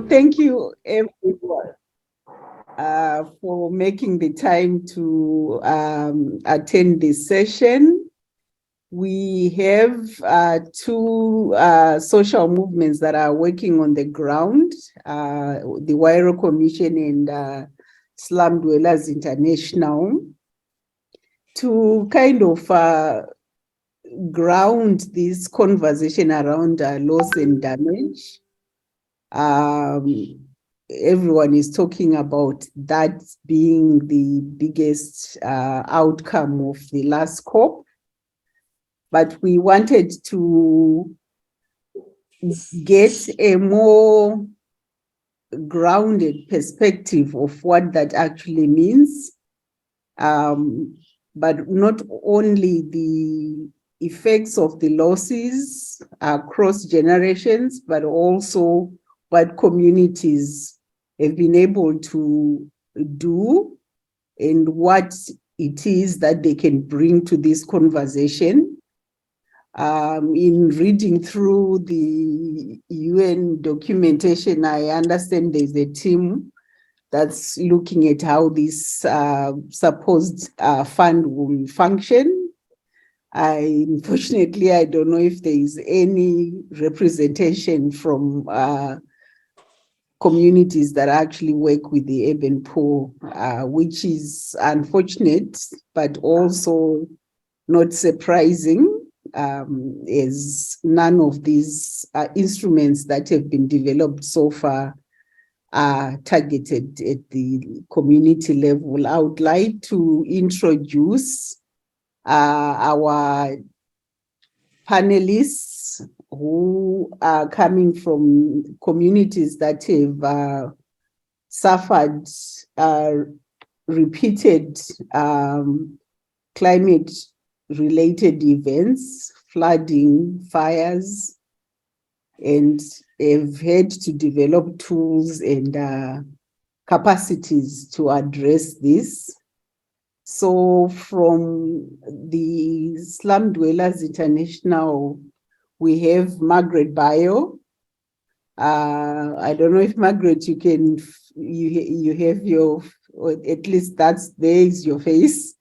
So thank you everyone for making the time to attend this session. We have two social movements that are working on the ground, the Huairou Commission and Slum Dwellers International, to kind of ground this conversation around loss and damage. Everyone is talking about that being the biggest outcome of the last COP. But we wanted to get a more grounded perspective of what that actually means. But not only the effects of the losses across generations, but also what communities have been able to do and what it is that they can bring to this conversation. In reading through the UN documentation, I understand there's a team that's looking at how this supposed fund will function. Unfortunately, I don't know if there is any representation from communities that actually work with the urban poor, which is unfortunate, but also not surprising, as none of these instruments that have been developed so far are targeted at the community level. I would like to introduce our panelists who are coming from communities that have suffered repeated climate-related events, flooding, fires, and have had to develop tools and capacities to address this. So from the Slum Dwellers International, we have Margaret Bayo. I don't know if Margaret, you have your, or at least there's your face.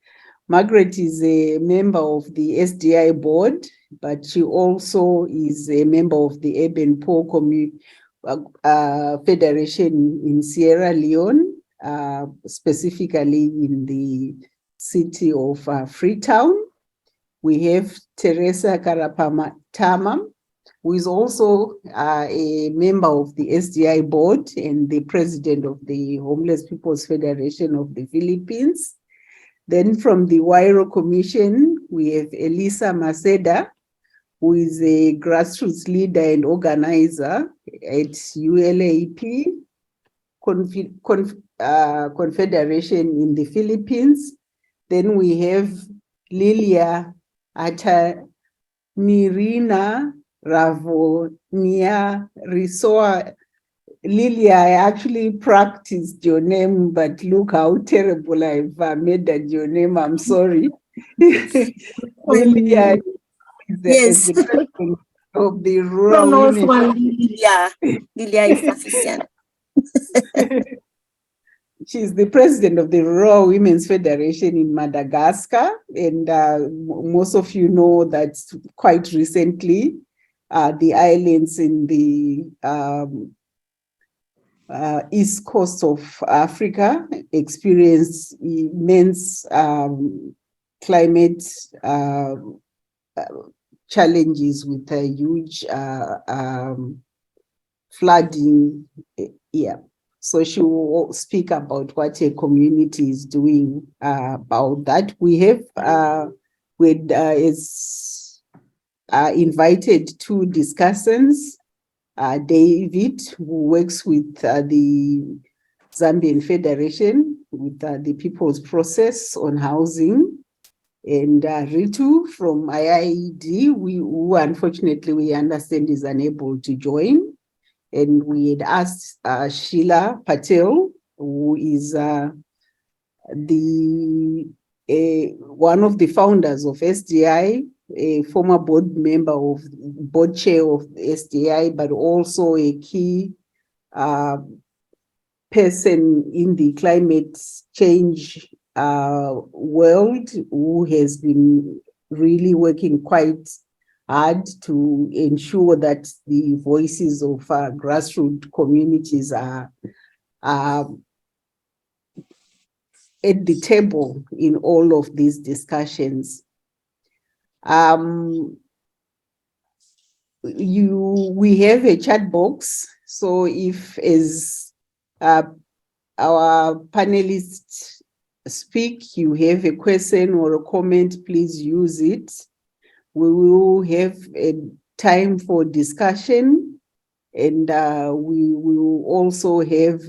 Margaret is a member of the SDI board, but she also is a member of the Urban Poor Federation in Sierra Leone, specifically in the city of Freetown. We have Teresa Karapama-Tama, who is also a member of the SDI board and the president of the Homeless People's Federation of the Philippines. Then from the Huairou Commission, we have Elisa Maceda, who is a grassroots leader and organizer at ULAP Confederation in the Philippines. Then we have Lilia Atamirina Ravonia Risoa. Lilia, I actually practiced your name, but look how terrible I've made that your name. I'm sorry. Lilia is the president of the Rural Women. Lilia is sufficient. She's the president of the Rural Women's Federation in Madagascar. And most of you know that quite recently, the islands in the east coast of Africa experienced immense climate challenges with a huge flooding. Yeah. So she will speak about what a community is doing about that. We have invited two discussants, David, who works with the Zambian Federation with the People's Process on Housing, and Ritu from IIED, who unfortunately we understand is unable to join. And we had asked Sheila Patel, who is one of the founders of SDI, a former board chair of SDI, but also a key uh, person in the climate change world who has been really working quite hard to ensure that the voices of grassroots communities are at the table in all of these discussions. We have a chat box, so if as our panelists speak, you have a question or a comment, please use it. We will have a time for discussion, and we will also have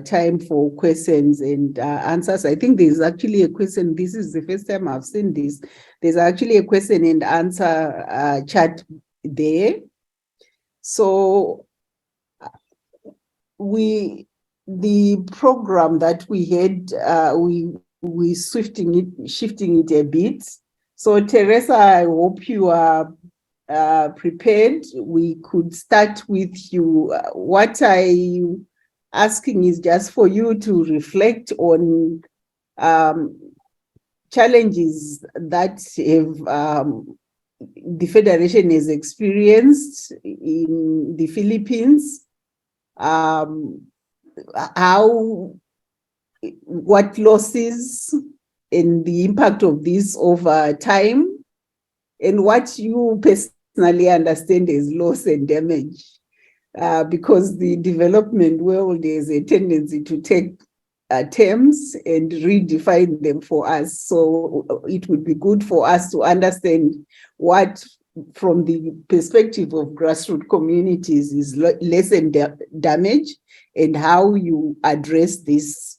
time for questions and answers. I think there's actually a question. This is the first time I've seen this. There's actually a question and answer chat there. So the program that we had, we shifting it a bit. So Teresa, I hope you are prepared. We could start with you. What I'm asking is just for you to reflect on challenges that have the Federation has experienced in the Philippines. What losses and the impact of this over time, and what you personally understand as loss and damage, because the development world has a tendency to take terms and redefine them for us. So it would be good for us to understand what, from the perspective of grassroots communities, is lesson damage, and how you address this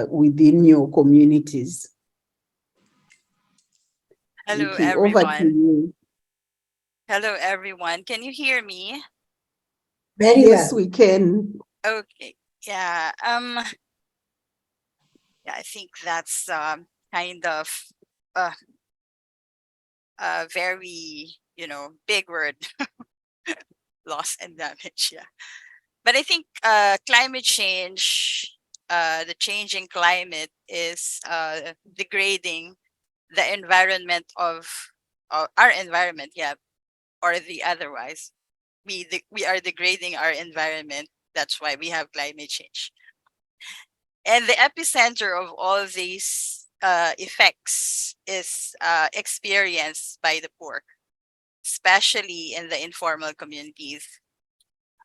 within your communities. Hello, Okay, over to everyone. you. Hello, everyone. Can you hear me? Very yes, well. We can. Okay. Yeah. Yeah, I think that's kind of uh, a very, big word, loss and damage. Yeah. But I think climate change, the changing climate is degrading the environment of our environment. Yeah. Or the otherwise. We are degrading our environment. That's why we have climate change. And the epicenter of all these effects is experienced by the poor, especially in the informal communities.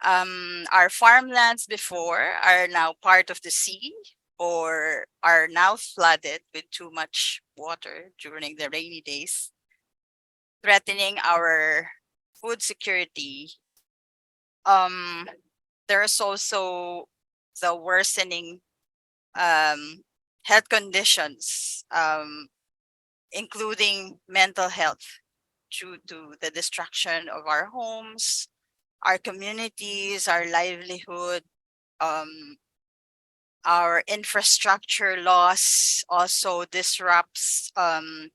Our farmlands before are now part of the sea or are now flooded with too much water during the rainy days, threatening our food security. There's also the worsening health conditions, including mental health, due to the destruction of our homes, our communities, our livelihood, our infrastructure loss also disrupts the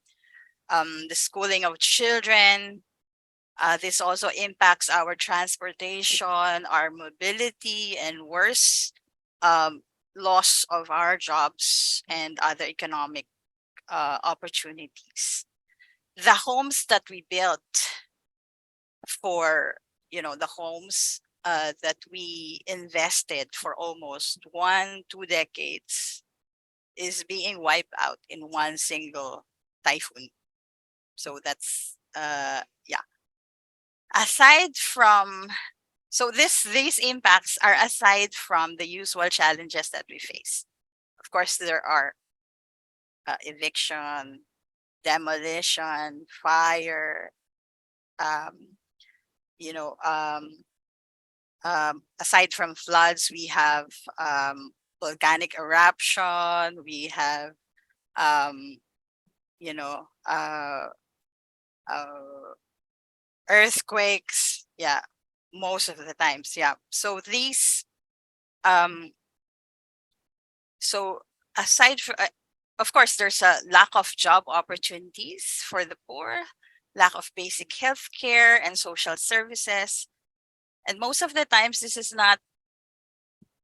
schooling of children. This also impacts our transportation, our mobility, and worse, loss of our jobs and other economic opportunities. The homes that we built for, the homes that we invested for almost 2 decades is being wiped out in one single typhoon. So that's, yeah. Aside from, so these impacts are aside from the usual challenges that we face. Of course, there are eviction, demolition, fire, um, you know, aside from floods, we have volcanic eruption, we have, um, you know, uh, uh, earthquakes. Yeah, most of the times. Yeah. So these, um, so aside from, of course, there's a lack of job opportunities for the poor, lack of basic health care and social services. And most of the times, this is not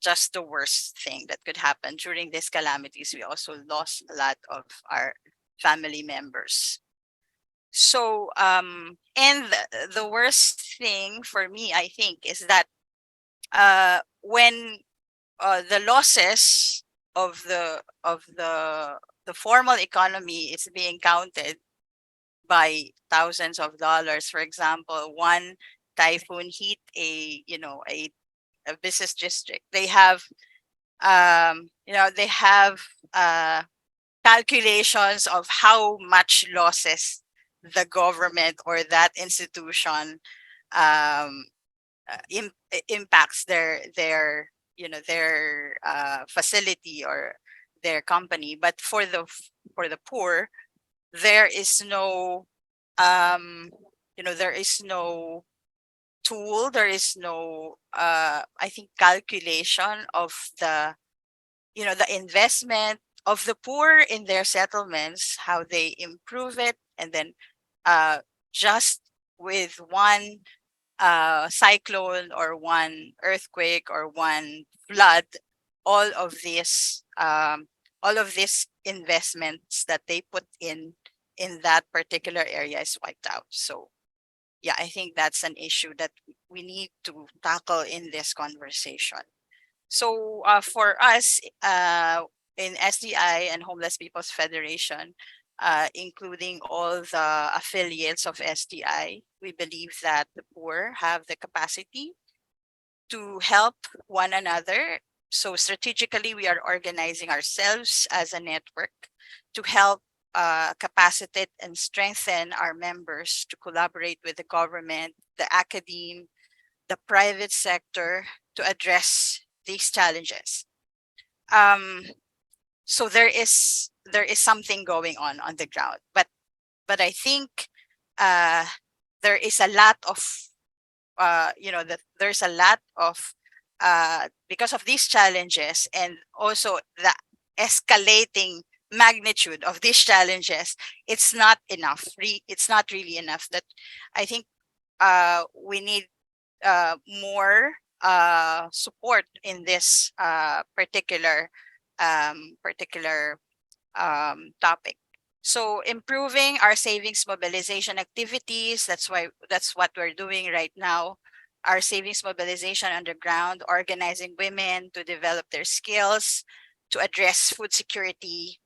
just the worst thing that could happen during these calamities. We also lost a lot of our family members. So, and the worst thing for me, I think, is that when the losses of the formal economy is being counted by thousands of dollars. For example, one typhoon hit a business district. They have they have uh, calculations of how much losses the government or that institution um, impacts their facility or their company. But for the poor, there is no there is no tool, there is no I think calculation of the investment of the poor in their settlements, how they improve it, and then uh just with one cyclone or one earthquake or one flood, all of these investments that they put in that particular area is wiped out. So yeah, I think that's an issue that we need to tackle in this conversation. So for us in SDI and Homeless People's Federation, including all the affiliates of SDI, we believe that the poor have the capacity to help one another. So strategically, we are organizing ourselves as a network to help capacitate and strengthen our members to collaborate with the government, the academe, the private sector to address these challenges. So there is something going on the ground, but I think uh, there is a lot of that there's a lot of because of these challenges and also the escalating magnitude of these challenges. It's not enough. It's not really enough. That I think we need more support in this particular topic. So improving our savings mobilization activities, that's what we're doing right now. Our savings mobilization underground, organizing women to develop their skills to address food security,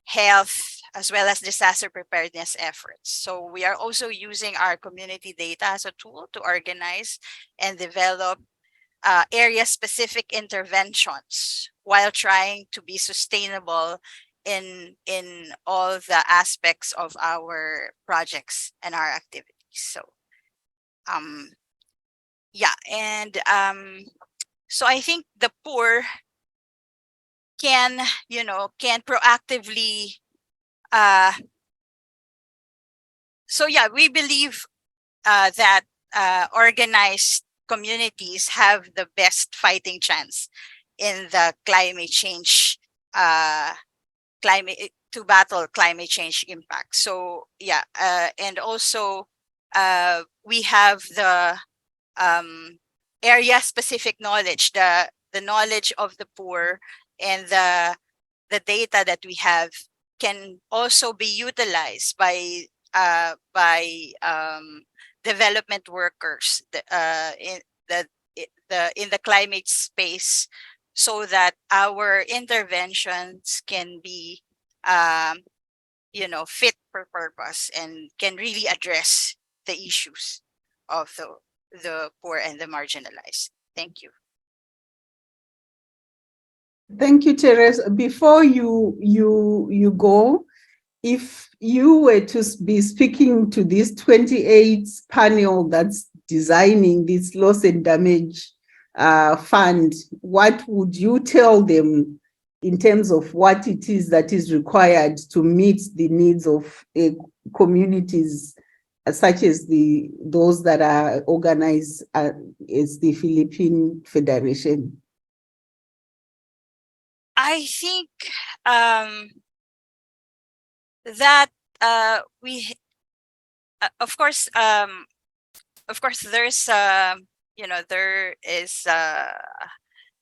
health, as well as disaster preparedness efforts. So we are also using our community data as a tool to organize and develop area-specific interventions while trying to be sustainable in all the aspects of our projects and our activities. So um yeah, and so I think the poor can proactively uh so yeah, we believe that organized communities have the best fighting chance in the climate change to battle climate change impact. So yeah, and also we have the area specific knowledge, the knowledge of the poor, and the data that we have can also be utilized by development workers the in the climate space, so that our interventions can be fit for purpose and can really address the issues of the poor and the marginalized. Thank you. Thank you, Teresa. Before you go, if you were to be speaking to this 28 panel that's designing this loss and damage fund, what would you tell them in terms of what it is that is required to meet the needs of communities such as those that are organized as the Philippine Federation? I think that we of course there's there is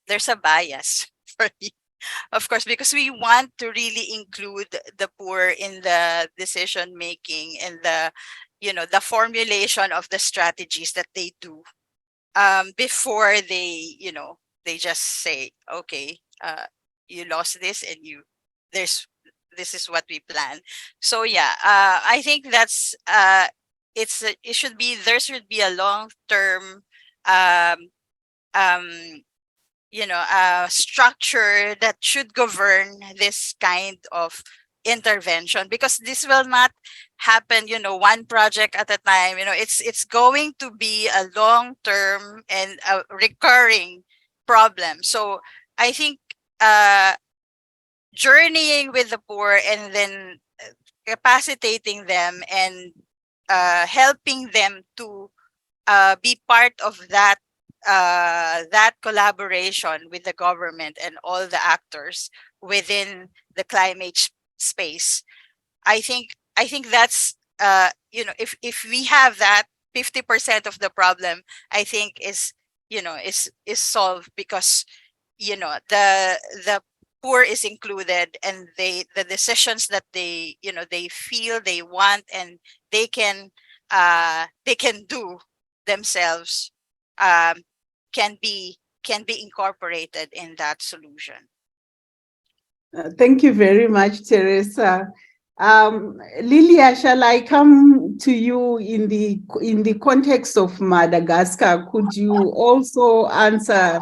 there's a bias for me, of course, because we want to really include the poor in the decision making and the formulation of the strategies that they do, before they just say, okay, you lost this, and there's this is what we plan. So yeah, I think that's it should be there should be a long term, um um structure that should govern this kind of intervention, because this will not happen, one project at a time. It's going to be a long term and a recurring problem. So I think, uh journeying with the poor, and then capacitating them, and helping them to be part of that collaboration with the government and all the actors within the space. I think that's, if we have that, 50% of the problem, I think, is solved, because the poor is included, and the decisions that they feel they want, and they can do themselves, um, can be incorporated in that solution. Thank you very much, Teresa. Lilia, shall I come to you in the context of Madagascar? Could you also answer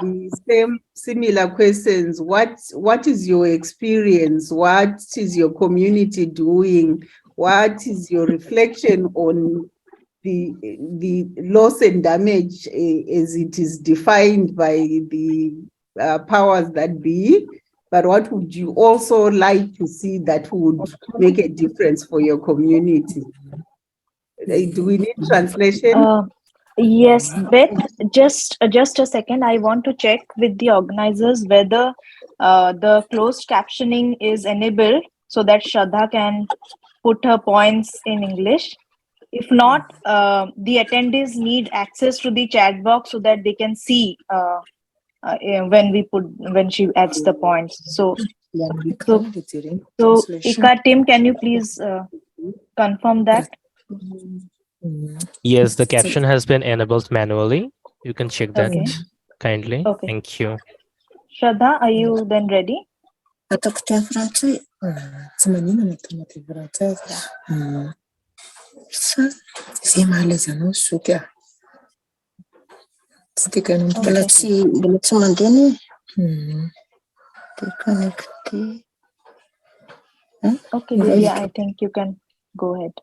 the similar questions? What is your experience? What is your community doing? What is your reflection on the loss and damage, as it is defined by the powers that be? But what would you also like to see that would make a difference for your community? Do we need translation? Yes, Beth, just a second. I want to check with the organizers whether the closed captioning is enabled so that Shraddha can put her points in English. If not, the attendees need access to the chat box so that they can see when she adds the points. So Ika, Tim, can you please confirm that? Yes, the caption has been enabled manually. You can check that kindly. Okay. Thank you. Shraddha, are you then ready? Ataoko teny frantsay. Tsy manino natao teny frantsay. Sa zay malaza anao zoky a. Tsy te kanao mbola tsy mandeha ne. Te connecté. Okay, Lilia, I think you can go ahead.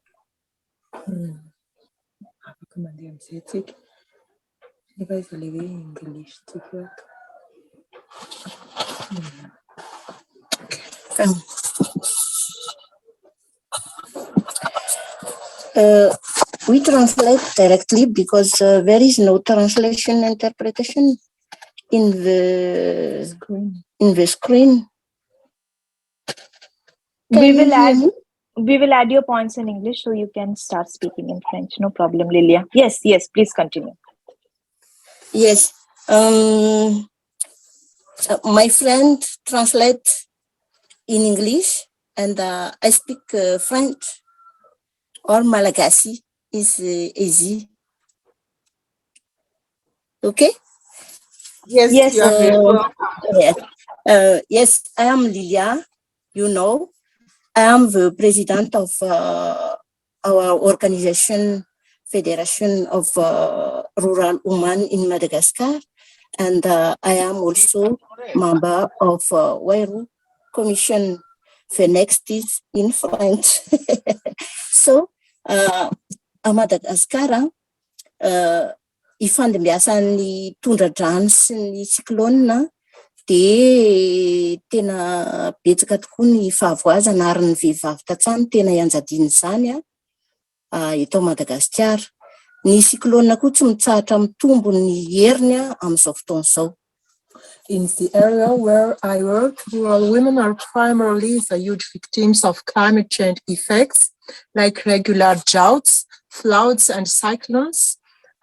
Afaka mandeha amizay tsika. Nefa izy le hoe English tsika. We translate directly because there is no translation interpretation in the screen. We will add your points in English so you can start speaking in French. No problem, Lilia. Yes, please continue. Yes. My friend translate in English, and I speak French or Malagasy is easy. Okay? Yes. Yes, I am Lilia. You know, I am the president of our organization, Federation of Rural Women in Madagascar, and I am also member of Huairou Commission. The next is in French. So, a Madagascar, ifandimbiasan'ny tondra-drano sy ny cyclone de tena betsaka tokoa ny fahavoazana ary ny vehivavy tantsaha tena ianjadiny izany eto Madagasikara. Ny cyclone koa tsy mitsahatra mitombo ny heriny amin'izao fotoana izao. In the area where I work, rural women are primarily the huge victims of climate change effects, like regular droughts, floods, and cyclones.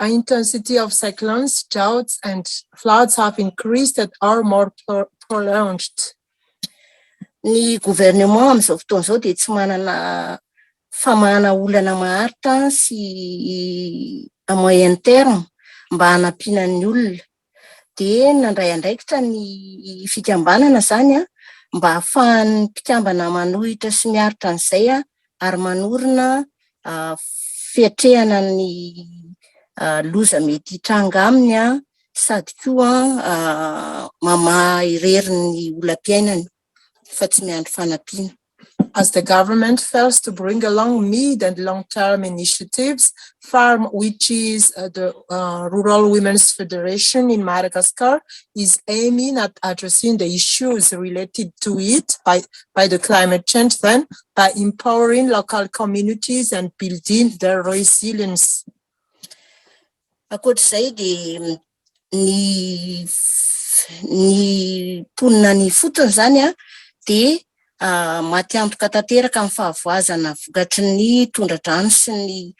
intensity of cyclones, droughts, and floods have increased and are more prolonged. Ny gouvernement amin'izao fotoana izao dia tsy manana famahana olana maharitra sy à moyen terme mba hanampiana ny olona. Dia nandray andraikitra ny fikambanana zany mba ahafahan'ny mpikambana manohitra sy miaritra an'izay ary manorina fiatrehana ny loza mety hitranga aminy sady koa mamaha irery ny olam-piainany fa tsy miandry fanampiana. As the government fails to bring along mid and long-term initiatives, FARM, which is the Rural Women's Federation in Madagascar, is aiming at addressing the issues related to it by the climate change, then by empowering local communities and building their resilience. Akoatr'izay dia ny ponina ny fotony zany dia maty antoka tanteraka amin'ny fahavoazana vokatry ny tondra-drano sy ny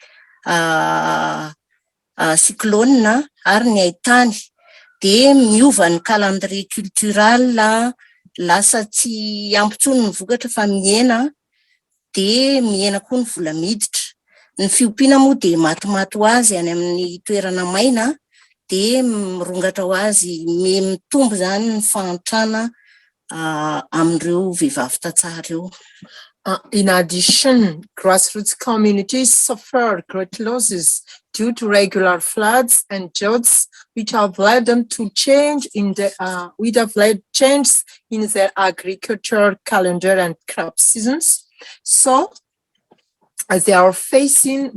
cyclone ary ny haitany. Dia miova ny calendrier cultural, lasa tsy ampitsony ny vokatra fa mihena, dia mihena koa ny vola miditra. Ny fiompiana moa dia matimaty ho azy any amin'ny toerana maina, dia mirongatra ho azy mitombo zany ny fahantrana amin'ireo vehivavy tantsaha ireo. In addition, grassroots communities suffer great losses due to regular floods and droughts, which have led them to change in their agricultural calendar and crop seasons. So, as they are facing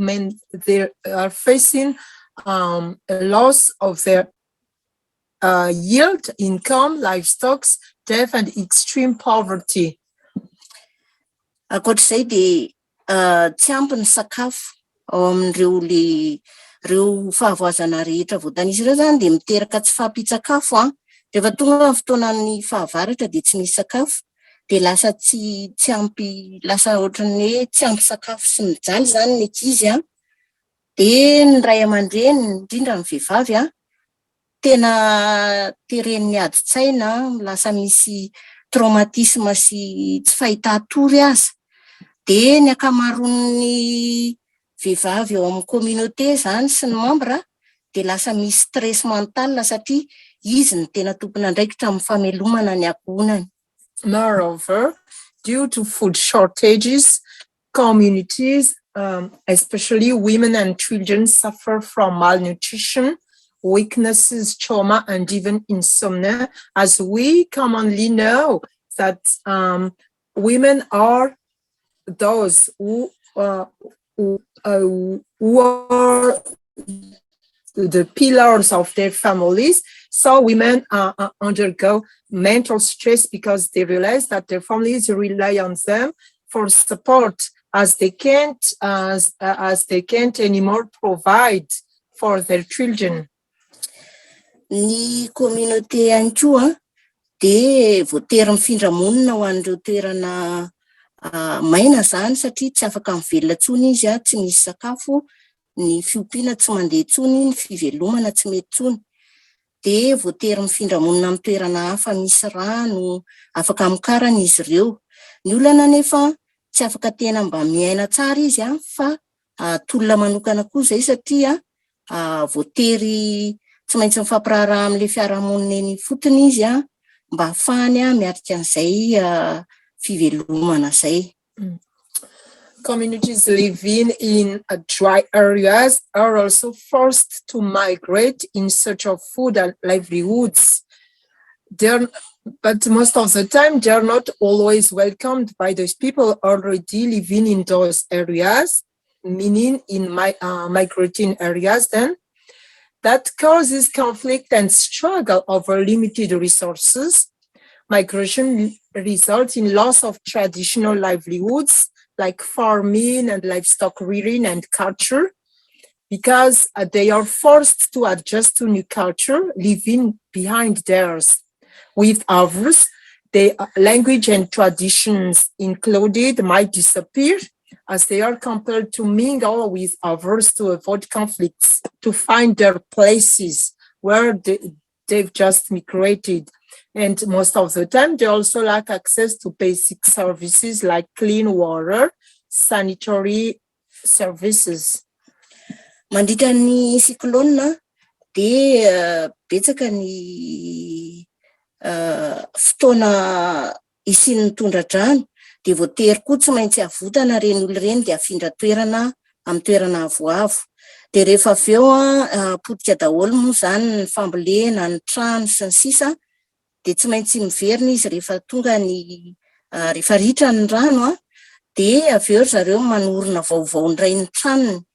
a loss of their yield, income, livestock, death, and extreme poverty. Akoatr'izay dia tsy ampy ny sakafo ao amin'ireo fahavoazana rehetra voatanisa ireo zany dia miteraka tsy fahampian-tsakafo. Rehefa tonga ny fotoanan'ny fahavaratra dia tsy misy sakafo, dia lasa tsy ampy, lasa ohatran'ny hoe tsy ampy sakafo sy mijaly zany ny ankizy. Dia ny ray aman-dreny indrindra ny vehivavy tena teren'ny adi-tsaina, lasa misy traumatisme sy tsy fahita tory aza. Dia ny akamaroan'ny vehivavy eo amin'ny communauté zany sy ny membre dia lasa misy stress mental satria izy ny tena tompona andraikitra amin'ny famelomana ny ankohonany. Moreover, due to food shortages, communities, especially women and children, suffer from malnutrition, weaknesses, trauma, and even insomnia, as we commonly know that women are those who are the pillars of their families. So women undergo mental stress because they realize that their families rely on them for support, as they can't anymore provide for their children. Ny communauté ihany koa dia voatery mifindra monina ho an'ireo toerana maina zany satria tsy afaka mivelona intsony izy tsy misy sakafo, ny fiompiana tsy mandeha intsony, ny fivelomana tsy mety intsony. Dia voatery mifindra monina amin'ny toerana hafa misy rano, afaka mikarakara izy ireo. Ny olana nefa tsy afaka tena mba miaina tsara izy fa tolona manokana koa izay satria voatery tsy maintsy mifampiraharaha amin'ilay fiarahamonina eny fotony izy mba ahafahany miarika an'izay fivelomana izay. Communities living in dry areas are also forced to migrate in search of food and livelihoods. But most of the time, they are not always welcomed by those people already living in those areas, meaning in migrating areas then. That causes conflict and struggle over limited resources. Migration results in loss of traditional livelihoods like farming and livestock rearing and culture, because they are forced to adjust to new culture, leaving behind theirs. With others, the language and traditions included might disappear, as they are compelled to mingle with others to avoid conflicts, to find their places where they've just migrated. And most of the time, they also lack access to basic services like clean water, sanitary services. Mandritra ny cyclone dia betsaka ny fotoana isian'ny tondra-drano, dia voatery koa tsy maintsy avotana reny olo reny dia afindra toerana amin'ny toerana avoavo. Dia rehefa avy eo potika daholo moa zany ny fambolena, ny trano sy ny sisa, dia tsy maintsy miverina izy rehefa tonga ny rehefa ritra ny rano dia avy eo zareo manorina vaovao ndray ny tranony.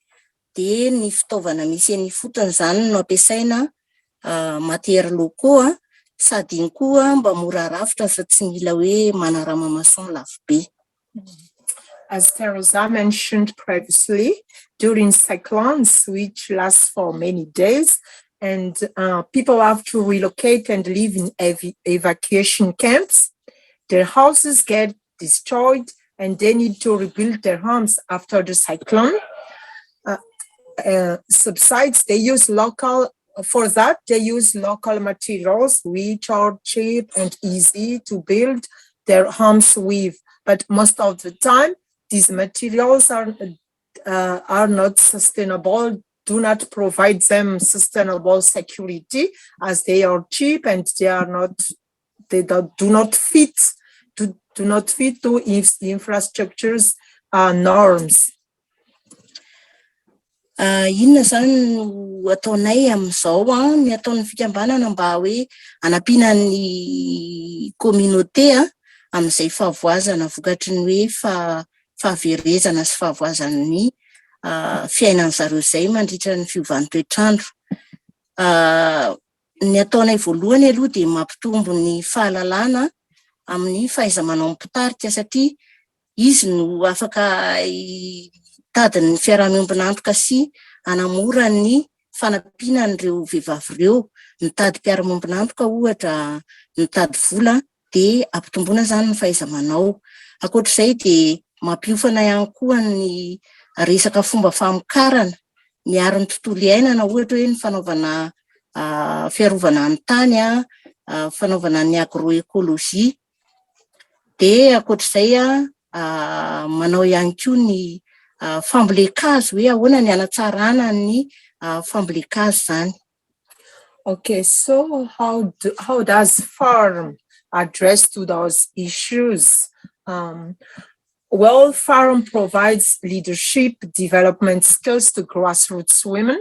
Dia ny fitaovana misy eny fotony zany no ampiasaina matière locaux sady iny koa mba mora rafitra fa tsy mila hoe manarama mason lafo be. As Teresa mentioned previously, during cyclones, which last for many days, and people have to relocate and live in evacuation camps, their houses get destroyed and they need to rebuild their homes after the cyclone subsides. They use local materials which are cheap and easy to build their homes with. But most of the time, these materials are not sustainable, do not provide them sustainable security, as they are cheap and do not fit to infrastructure's norms. Inona zany no ataonay amin'izao ny ataon'ny fikambanana mba hoe anampiana ny communauté amin'izay fahavoazana vokatry ny hoe fahaverezana sy fahavoazan'ny fiainany zareo zay mandritra ny fiovan'ny toetrandro. Ny ataonay voalohany aloha dia mampitombo ny fahalalana amin'ny fahaiza-manao mpitarika, satria izy no afaka tadiny fiarahamonimpon'antoka sy anamora ny fanampiana an'ireo vehivavy ireo. Mitady mpiara-monimpon'antoka ohatra, mitady vola, dia ampitomboana zany ny fahaiza-manao. Ankoatr'izay dia mampiofana ihany koa ny resaka fomba famokarana miaro ny tontolo iainana, ohatra hoe ny fanaovana fiarovana ny tany, fanaovana ny agroekôlôjia. Dia ankoatr'izay manao ihany koa ny fambolekazo, hoe ahoana ny hanatsarana ny fambolekazo zany. Okay, so how does farm address to those issues? Well, farm provides leadership development skills to grassroots women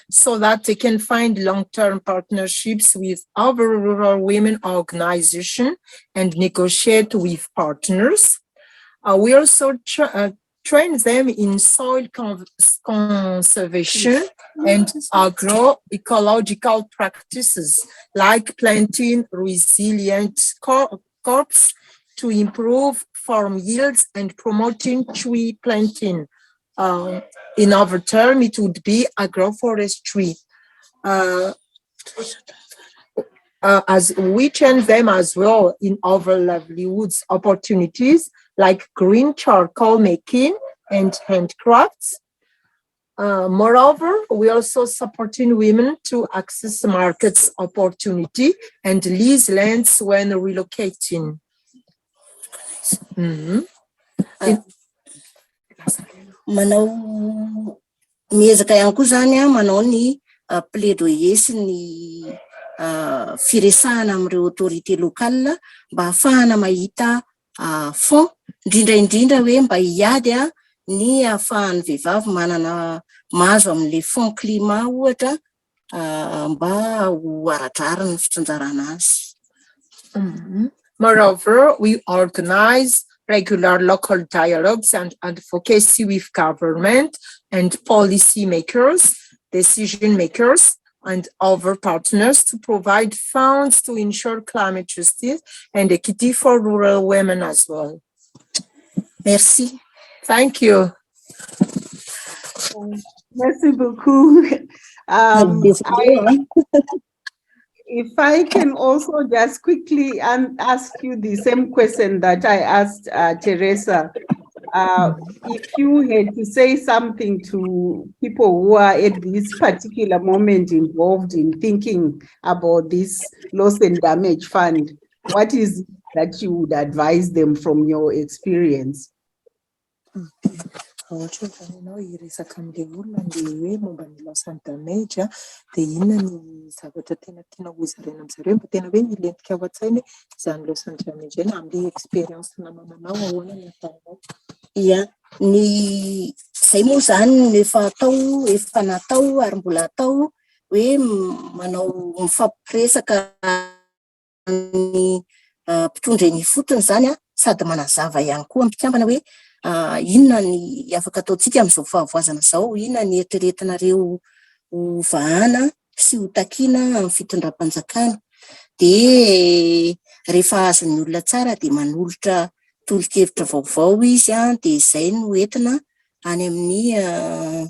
so that they can find long-term partnerships with other rural women organizations and negotiate with partners. We also train them in soil conservation and agroecological practices like planting resilient crops to improve farm yields and promoting tree planting. In other terms, it would be agroforestry. As we train them as well in other livelihoods opportunities like green charcoal making and handcrafts. Moreover, we also supporting women to access markets opportunity and lease lands when relocating. Manao miezaka ihany koa zany manao ny plaidoyer sy ny firesahana amin'ireo autorité locale mba ahafahana mahita fond indrindra hoe mba hiady ny ahafahan'ny vehivavy manana mahazo amin'le fond climat ohatra mba ho aradrara ny fitsinjarana azy. Moreover, we organize regular local dialogues and advocacy with government and policy makers, decision makers, and other partners to provide funds to ensure climate justice and equity for rural women as well. Merci. Thank you. Merci beaucoup. If I can also just quickly ask you the same question that I asked Teresa, If you had to say something to people who are at this particular moment involved in thinking about this loss and damage fund, what is it that you would advise them from your experience? Ohatra zany ianao hiresaka am'le olona le hoe momba ny loss and damage dia inona ny zavatra tena tiana hozaraina am'zareo mba tena hoe milentika ao an-tsaina izany loss and damage eny am'le expérience namananao ahoana ny ataonao. Ia, ny zay moa zany efa natao ary mbola atao hoe manao mifampiresaka ny mpitondra ny fotony zany sady manazava ihany koa ampikambana hoe inona ny afaka ataontsika amin'izao fahavoazana zao, inona ny eritreretinareo ho vahana sy ho takiana amin'ny fitondram-panjakana. De rehefa azon'ny olona tsara de manolotra tolo-kevitra vaovao izy de izay no entina any amin'ny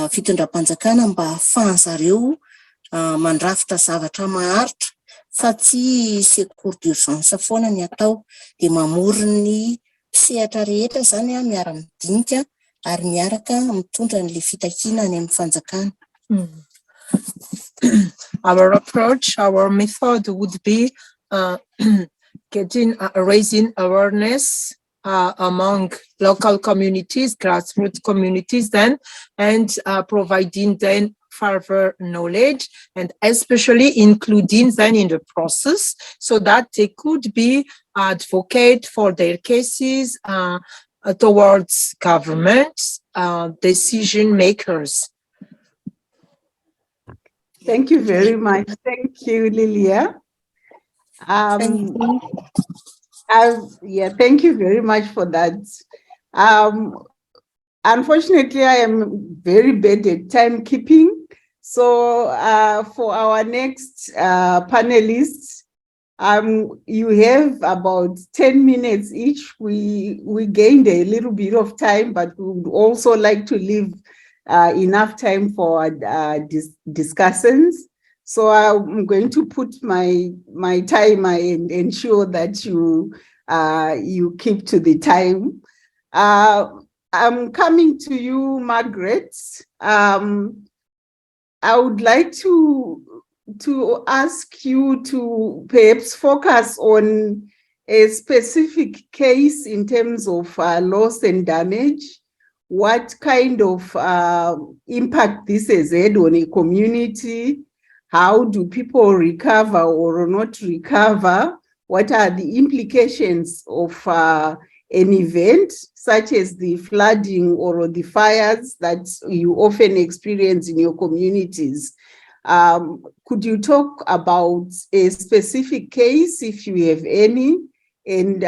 fitondram-panjakana mba ahafahan'zareo mandrafitra zavatra maharitra fa tsy secours d'urgence foana ny atao, de mamory ny sehatra rehetra zany miara-midinika ary miaraka mitondra n'le fitakiana any amin'ny fanjakana. Our approach, our method would be raising awareness among local communities, grassroots communities then, and providing then further knowledge and especially including them in the process so that they could be advocate for their cases towards governments, decision makers. Thank you very much. Thank you, Lilia. Thank you. Yeah, thank you very much for that. Unfortunately, I am very bad at timekeeping. So for our next panelists, you have about 10 minutes each. We gained a little bit of time, but we would also like to leave enough time for discussions. So I'm going to put my timer and ensure that you keep to the time. I'm coming to you, Margaret. I would like to ask you to perhaps focus on a specific case in terms of loss and damage. What kind of impact this has had on a community? How do people recover or not recover? What are the implications of an event such as the flooding or the fires that you often experience in your communities? Could you talk about a specific case, if you have any, and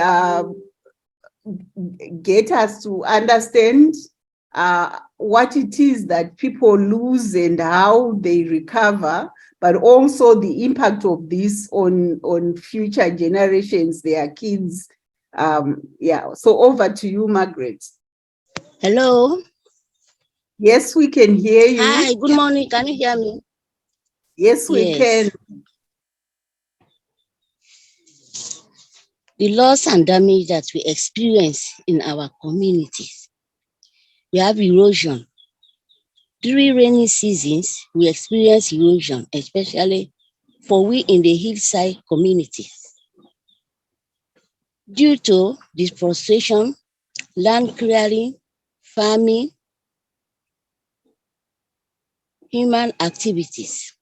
get us to understand what it is that people lose and how they recover, but also the impact of this on future generations, their kids. Yeah, so over to you, Margaret. Hello. Yes, we can hear you. Hi, good morning. Can you hear me? Yes, we can. The loss and damage that we experience in our communities. We have erosion. During rainy seasons, we experience erosion, especially for we in the hillside communities. Due to deforestation, land clearing, farming, human activities.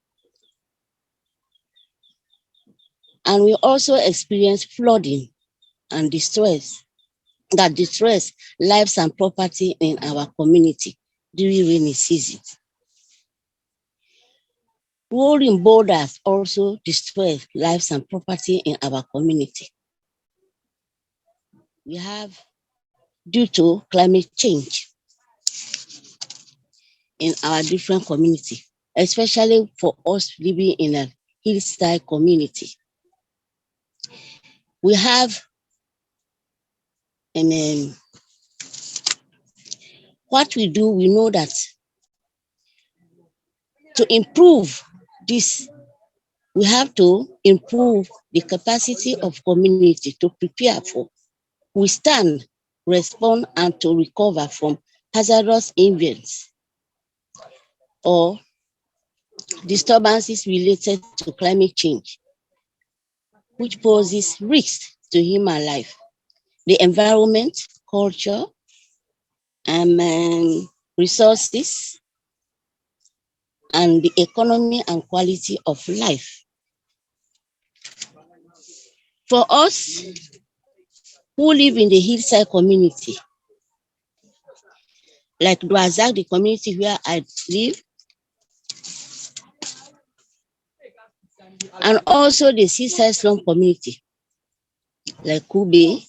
And we also experience flooding and distress that destroys lives and property in our community during rainy season. Rolling boulders also destroy lives and property in our community. We have, due to climate change in our different community, especially for us living in a hillside community. We have what we do, we know that to improve this, we have to improve the capacity of community to prepare for, withstand respond and to recover from hazardous events or disturbances related to climate change, which poses risks to human life, the environment, culture, and resources, and the economy and quality of life. For us who live in the hillside community, like Dwazak, the community where I live, and also the seaside slum community, like Kube,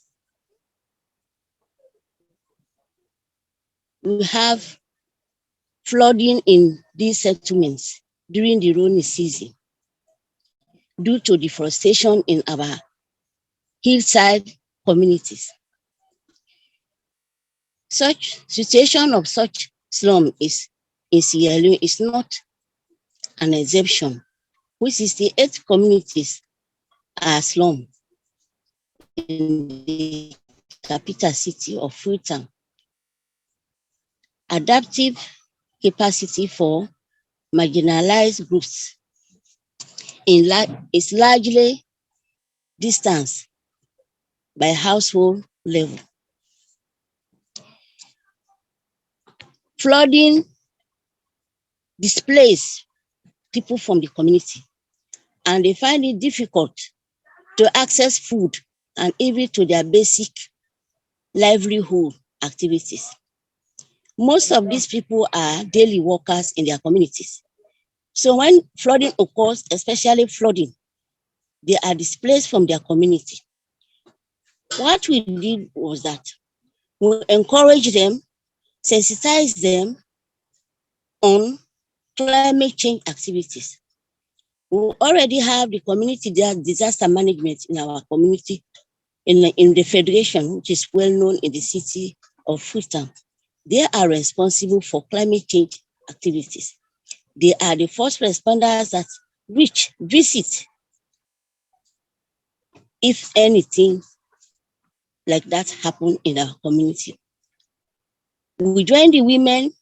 we have flooding in these settlements during the rainy season due to deforestation in our hillside communities. Such situation of such slum is in Sierra Leone is not an exception, which 68 communities are slum in the capital city of Freetown. Adaptive capacity for marginalized groups is largely distanced by household level. Flooding displaces people from the community, and they find it difficult to access food and even to their basic livelihood activities. Most of these people are daily workers in their communities. So when flooding occurs, especially flooding, they are displaced from their community. What we did was that we encourage them, sensitize them on climate change activities. We already have the community disaster management in our community, in the federation, which is well known in the city of Freetown. They are responsible for climate change activities. They are the first responders that visit if anything like that happen in our community. We join the women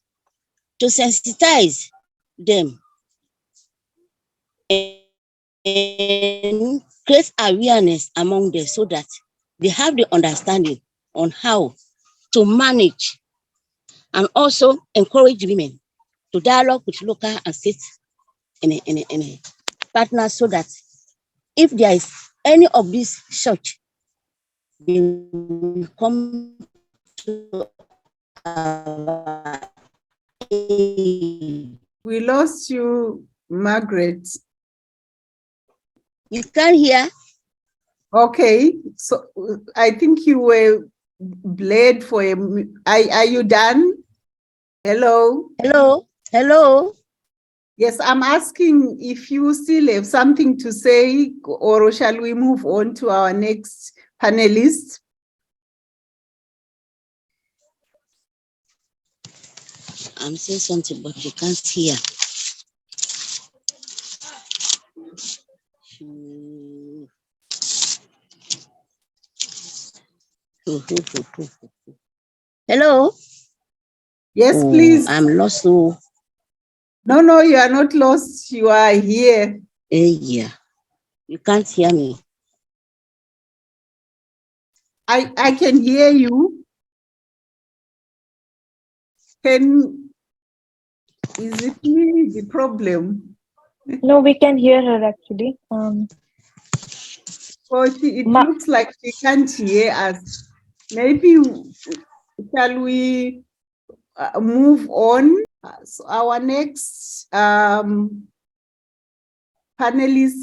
to sensitize them and create awareness among them so that they have the understanding on how to manage, and also encourage women to dialogue with local and state partners so that if there is any of these such, they will come to our aid. We lost you, Margaret. You can't hear? Okay, so I think you were bled for a. Are you done? Hello? Hello? Hello? Yes, I'm asking if you still have something to say, or shall we move on to our next panelist? I'm saying something, but you can't hear. Hello? Yes, please. I'm lost. So, No, you are not lost. You are here. yeah. You can't hear me. I can hear you. Is it me the problem? No, we can hear her actually. It looks like she can't hear us. Maybe shall we move on? So our next panelist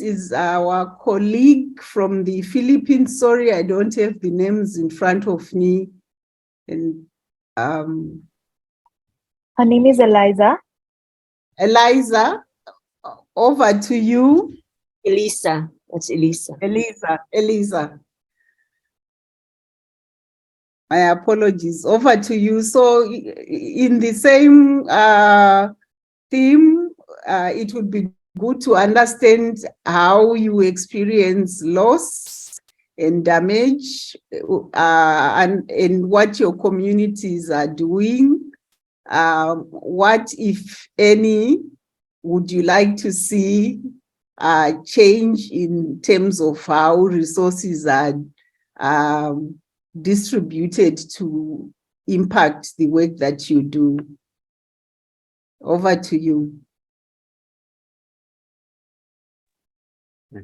is our colleague from the Philippines. Sorry, I don't have the names in front of me. And her name is Eliza. Eliza, over to you. Elisa, that's Elisa. Eliza. My apologies. Over to you. So in the same theme, it would be good to understand how you experience loss and damage, and what your communities are doing. What, if any, would you like to see change in terms of how resources are distributed to impact the work that you do? Over to you.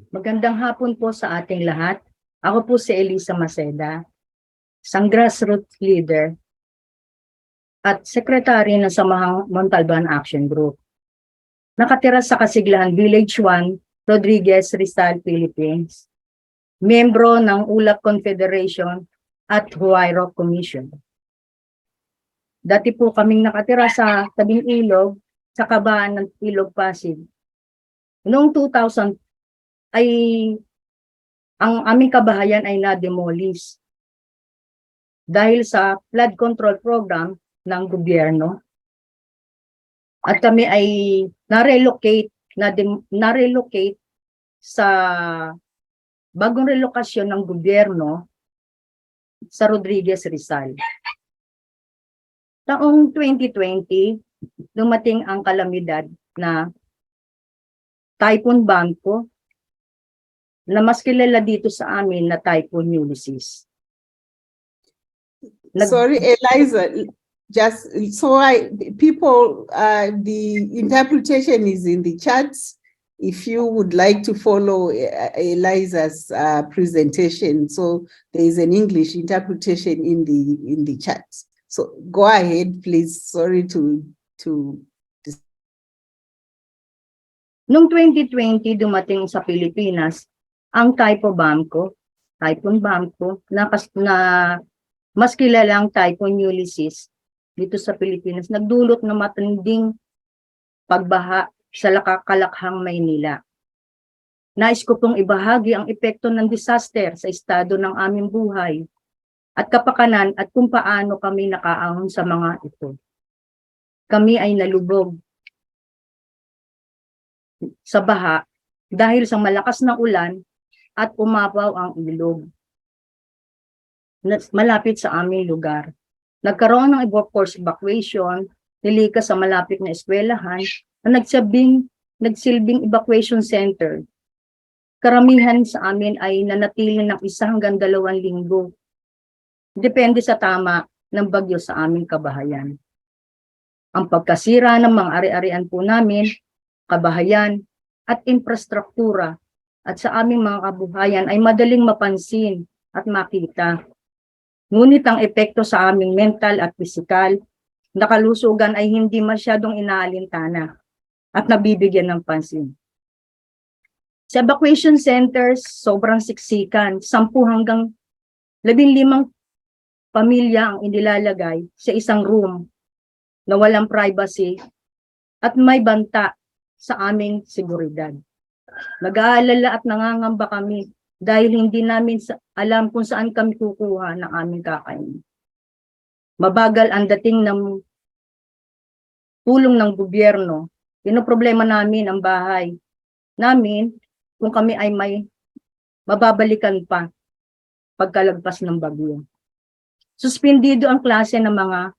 Magandang hapon po sa ating lahat. Ako po si Elisa Maceda, isang grassroots leader at sekretary ng Samahang Montalban Action Group. Nakatira sa Kasiglahan Village 1, Rodriguez, Rizal, Philippines. Miyembro ng Ulap Confederation at Huairou Commission. Dati po kaming nakatira sa tabing ilog, sa kabaan ng Ilog Pasig. Noong 2000 ay ang aming kabahayan ay na-demolish dahil sa flood control program ng gobyerno. At kami ay na-relocate sa bagong relokasyon ng gobyerno sa Rodriguez, Rizal. Taong 2020, dumating ang kalamidad na Typhoon Bangko, na mas kilala dito sa amin na Typhoon Ulysses. Sorry, Eliza, just so people, the interpretation is in the chats. If you would like to follow Eliza's presentation, so there is an English interpretation in the chat. So go ahead, please. Sorry to. Noong 2020, dumating sa Pilipinas ang Typhoon Bangko, na mas kilalang Typhoon Ulysses dito sa Pilipinas, nagdulot ng matinding pagbaha sa Kalakhang, Maynila. Nais ko pong ibahagi ang epekto ng disaster sa estado ng aming buhay at kapakanan at kung paano kami nakaahon sa mga ito. Kami ay nalubog sa baha dahil sa malakas na ulan at umapaw ang ilog malapit sa aming lugar. Nagkaroon ng forced evacuation, nilikas sa malapit na eskwelahan na nagsilbing evacuation center. Karamihan sa amin ay nanatili ng 1 hanggang 2 linggo. Depende sa tama ng bagyo sa aming kabahayan. Ang pagkasira ng mga ari-arian po namin, kabahayan at infrastruktura at sa aming mga kabuhayan ay madaling mapansin at makita. Ngunit ang epekto sa aming mental at pisikal na kalusugan ay hindi masyadong inaalintana at nabibigyan ng pansin. Sa evacuation centers, sobrang siksikan, 10 hanggang 15 pamilya ang inilalagay sa isang room na walang privacy at may banta sa aming seguridad. Nag-aalala at nangangamba kami dahil hindi namin alam kung saan kami kukuha ng aming kakainin. Mabagal ang dating ng tulong ng gobyerno. Pinoproblema namin ang bahay namin kung kami ay may mababalikan pa pagkalagpas ng bagyo. Suspendido ang klase ng mga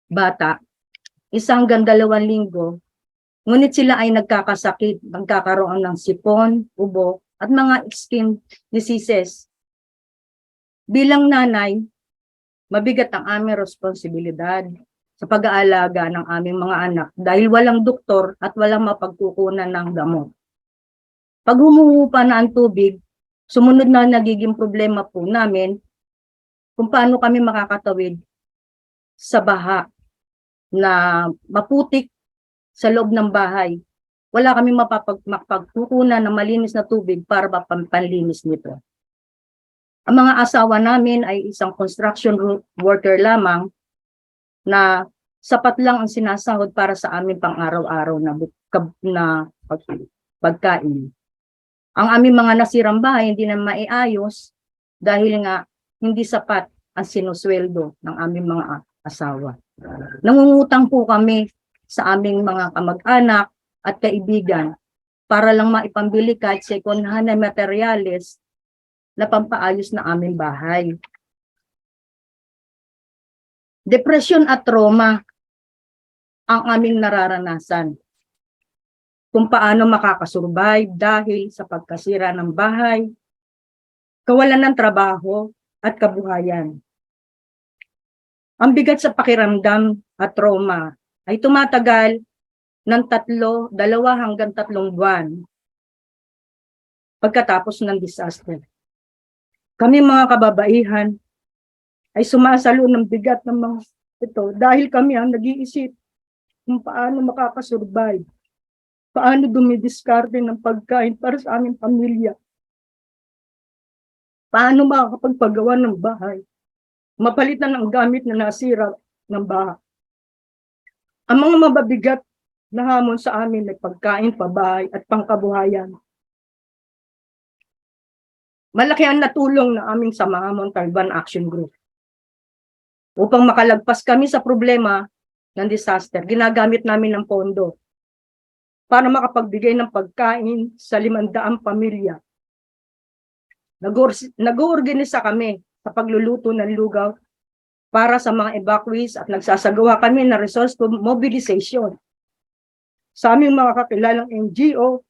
bata 1 hanggang 2 linggo. Ngunit sila ay nagkakasakit, nagkakaroon ng sipon, ubo, at mga skin diseases. Bilang nanay, mabigat ang aming responsibilidad sa pag-aalaga ng aming mga anak dahil walang doktor at walang mapagkukunan ng gamot. Pag humuhupa na ang tubig, sumunod na nagiging problema po namin kung paano kami makakatawid sa baha na maputik sa loob ng bahay. Wala kami mapagkukunan ng malinis na tubig para panlinis nito. Ang mga asawa namin ay isang construction worker lamang na sapat lang ang sinasahod para sa amin pang-araw-araw na pagkain. Ang aming mga nasirang bahay hindi na maiayos dahil nga hindi sapat ang sinusweldo ng aming mga asawa. Nangungutang po kami sa aming mga kamag-anak at kaibigan para lang maipambili kahit second-hand na materyales na pampaayos na aming bahay. Depresyon at trauma ang aming nararanasan. Kung paano makakasurvive dahil sa pagkasira ng bahay, kawalan ng trabaho at kabuhayan. Ang bigat sa pakiramdam at trauma ay tumatagal ng 2 hanggang 3 buwan pagkatapos ng disaster. Kami mga kababaihan ay sumasalo ng bigat ng mga ito dahil kami ang nag-iisip kung paano makakasurvive, paano dumidiskarte ng pagkain para sa aming pamilya, paano makakapagpagawa ng bahay, mapalitan ng gamit na nasira ng bahay. Ang mga mababigat na hamon sa amin ay pagkain, pabahay at pangkabuhayan. Malaki ang natulong ng aming samahan Montalban Action Group. Upang makalagpas kami sa problema ng disaster, ginagamit namin ng pondo para makapagbigay ng pagkain sa 500 pamilya. Nag-oorganisa kami sa pagluluto ng lugaw para sa mga evacuees at nagsasagawa kami ng resource mobilization sa aming mga kakilalang NGO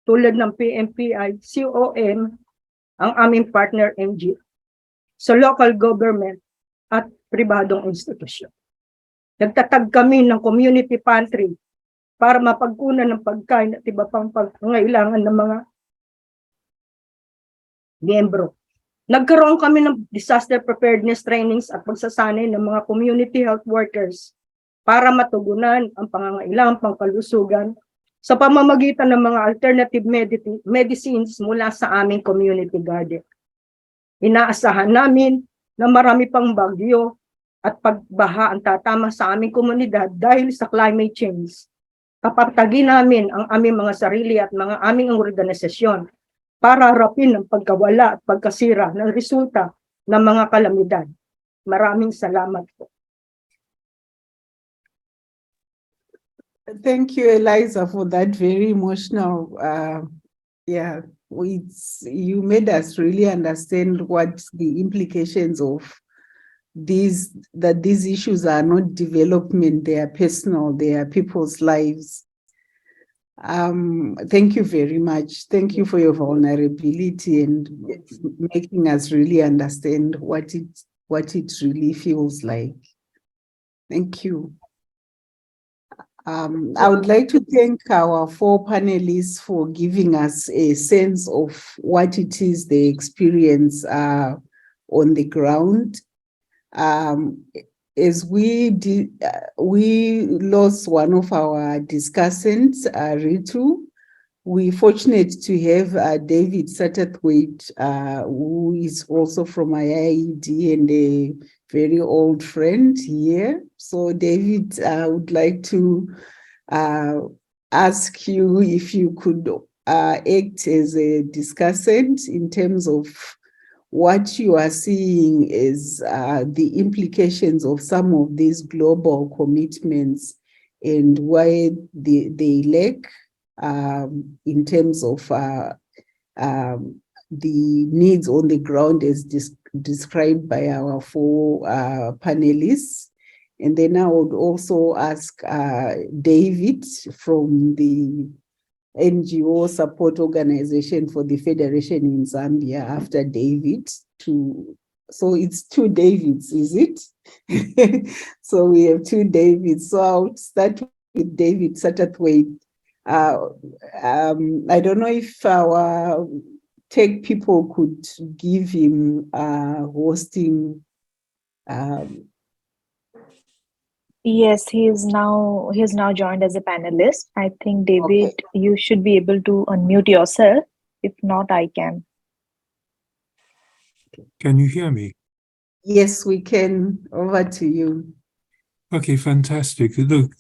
tulad ng PMPI, COM, ang aming partner NGO, sa local government at pribadong institusyon. Nagtatag kami ng community pantry para mapagkunan ng pagkain at iba pang pangangailangan ng mga miyembro. Nagkaroon kami ng disaster preparedness trainings at pagsasanay ng mga community health workers para matugunan ang pangangailangan pangkalusugan sa pamamagitan ng mga alternative medicines mula sa aming community garden. Inaasahan namin na marami pang bagyo at pagbaha ang tatama sa aming komunidad dahil sa climate change. Kapatagin namin ang aming mga sarili at mga aming organisasyon para harapin ang pagkawala at pagkasira ng resulta ng mga kalamidad. Maraming salamat po. Thank you, Eliza, for that very emotional, you made us really understand what the implications of these issues are not development, they are personal, they are people's lives. Thank you very much. Thank you for your vulnerability and making us really understand what it really feels like. Thank you. I would like to thank our 4 panelists for giving us a sense of what it is they experience on the ground. As we lost one of our discussants, Ritu, we're fortunate to have David Satterthwaite, who is also from IIED and a very old friend here. So David, I would like to ask you if you could act as a discussant in terms of what you are seeing is the implications of some of these global commitments and why they lack in terms of the needs on the ground as described by our 4 panelists. And then I would also ask David from the NGO support organization for the Federation in Zambia after David so it's 2 Davids, is it? So we have 2 Davids. So I'll start with David Satterthwaite. I don't know if our tech people could give him hosting. Yes, he has now joined as a panelist. I think, David, Okay. you should be able to unmute yourself. If not, I can. Can you hear me? Yes, we can. Over to you. Okay, fantastic. Look,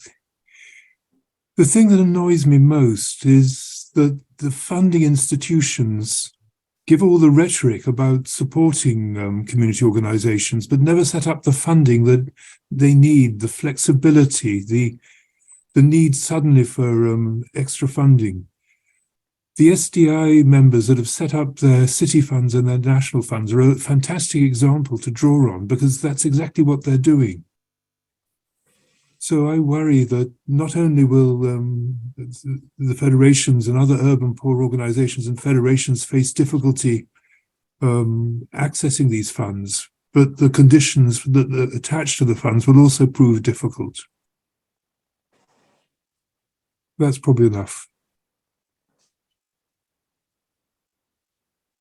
the thing that annoys me most is that the funding institutions give all the rhetoric about supporting community organizations, but never set up the funding that they need, the flexibility, the need suddenly for extra funding. the SDI members that have set up their city funds and their national funds are a fantastic example to draw on, because that's exactly what they're doing. So I worry that not only will the federations and other urban poor organizations and federations face difficulty accessing these funds, but the conditions that are attached to the funds will also prove difficult. That's probably enough.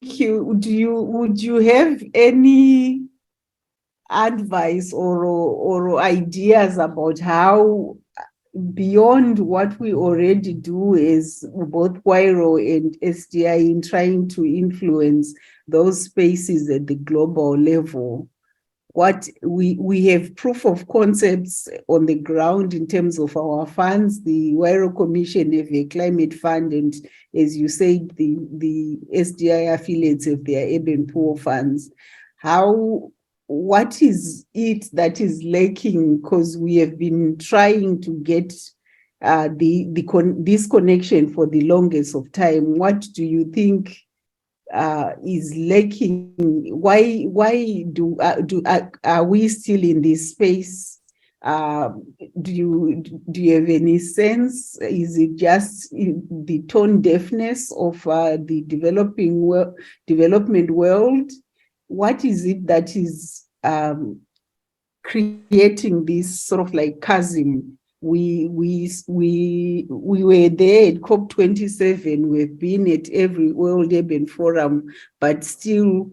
Thank you. Would you have any advice or ideas about how, beyond what we already do as both Huairou and SDI in trying to influence those spaces at the global level? What we have proof of concepts on the ground in terms of our funds. The Huairou Commission have a climate fund, and as you said, the SDI affiliates have their urban poor funds. What is it that is lacking? Because we have been trying to get this connection for the longest of time. What do you think is lacking? Why are we still in this space? Do you have any sense? Is it just the tone deafness of the development world? What is it that is creating this sort of like chasm? We were there at COP27. We've been at every World Urban Forum, but still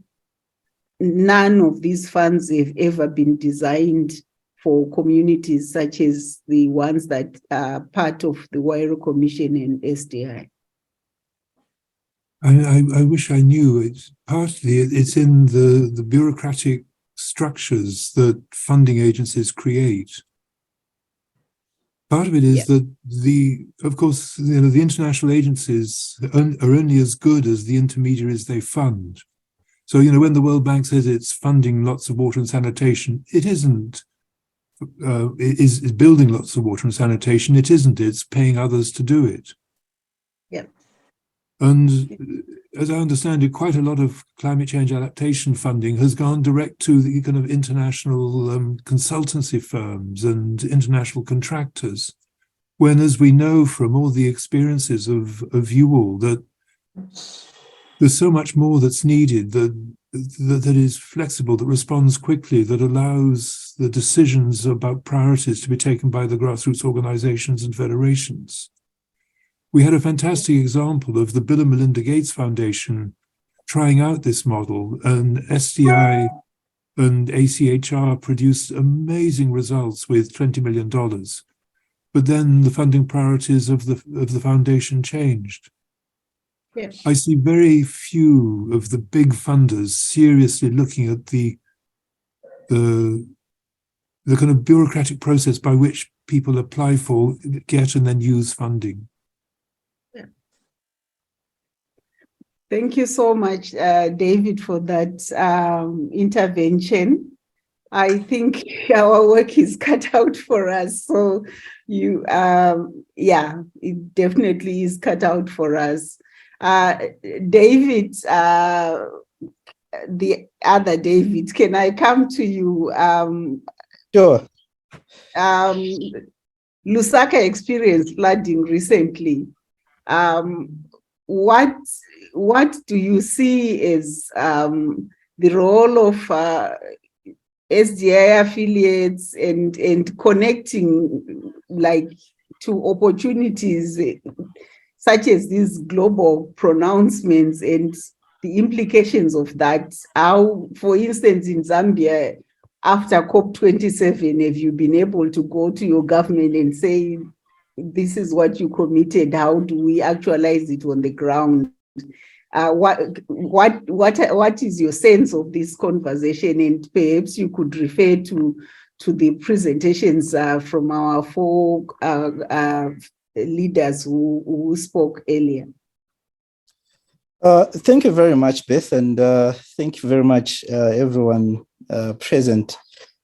none of these funds have ever been designed for communities such as the ones that are part of the Huairou Commission and SDI. I wish I knew. It's in the bureaucratic structures that funding agencies create. Part of it is that of course, the international agencies are only as good as the intermediaries they fund. So, when the World Bank says it's funding lots of water and sanitation, it isn't. Is building lots of water and sanitation. It isn't. It's paying others to do it. Yeah. And as I understand it, quite a lot of climate change adaptation funding has gone direct to the kind of international consultancy firms and international contractors. When, as we know from all the experiences of you all, that there's so much more that's needed, that is flexible, that responds quickly, that allows the decisions about priorities to be taken by the grassroots organizations and federations. We had a fantastic example of the Bill and Melinda Gates Foundation trying out this model, and SDI and ACHR produced amazing results with $20 million. But then the funding priorities of the foundation changed. Yes. I see very few of the big funders seriously looking at the kind of bureaucratic process by which people apply for, get, and then use funding. Thank you so much, David, for that intervention. I think our work is cut out for us. So it definitely is cut out for us. David, the other David, can I come to you? Sure. Lusaka experienced flooding recently. What do you see as the role of SDI affiliates and connecting to opportunities such as these global pronouncements and the implications of that? How, for instance, in Zambia, after COP27, have you been able to go to your government and say, this is what you committed? How do we actualize it on the ground? What is your sense of this conversation? And perhaps you could refer to the presentations from our four leaders who spoke earlier. Thank you very much, Beth, and thank you very much, everyone present.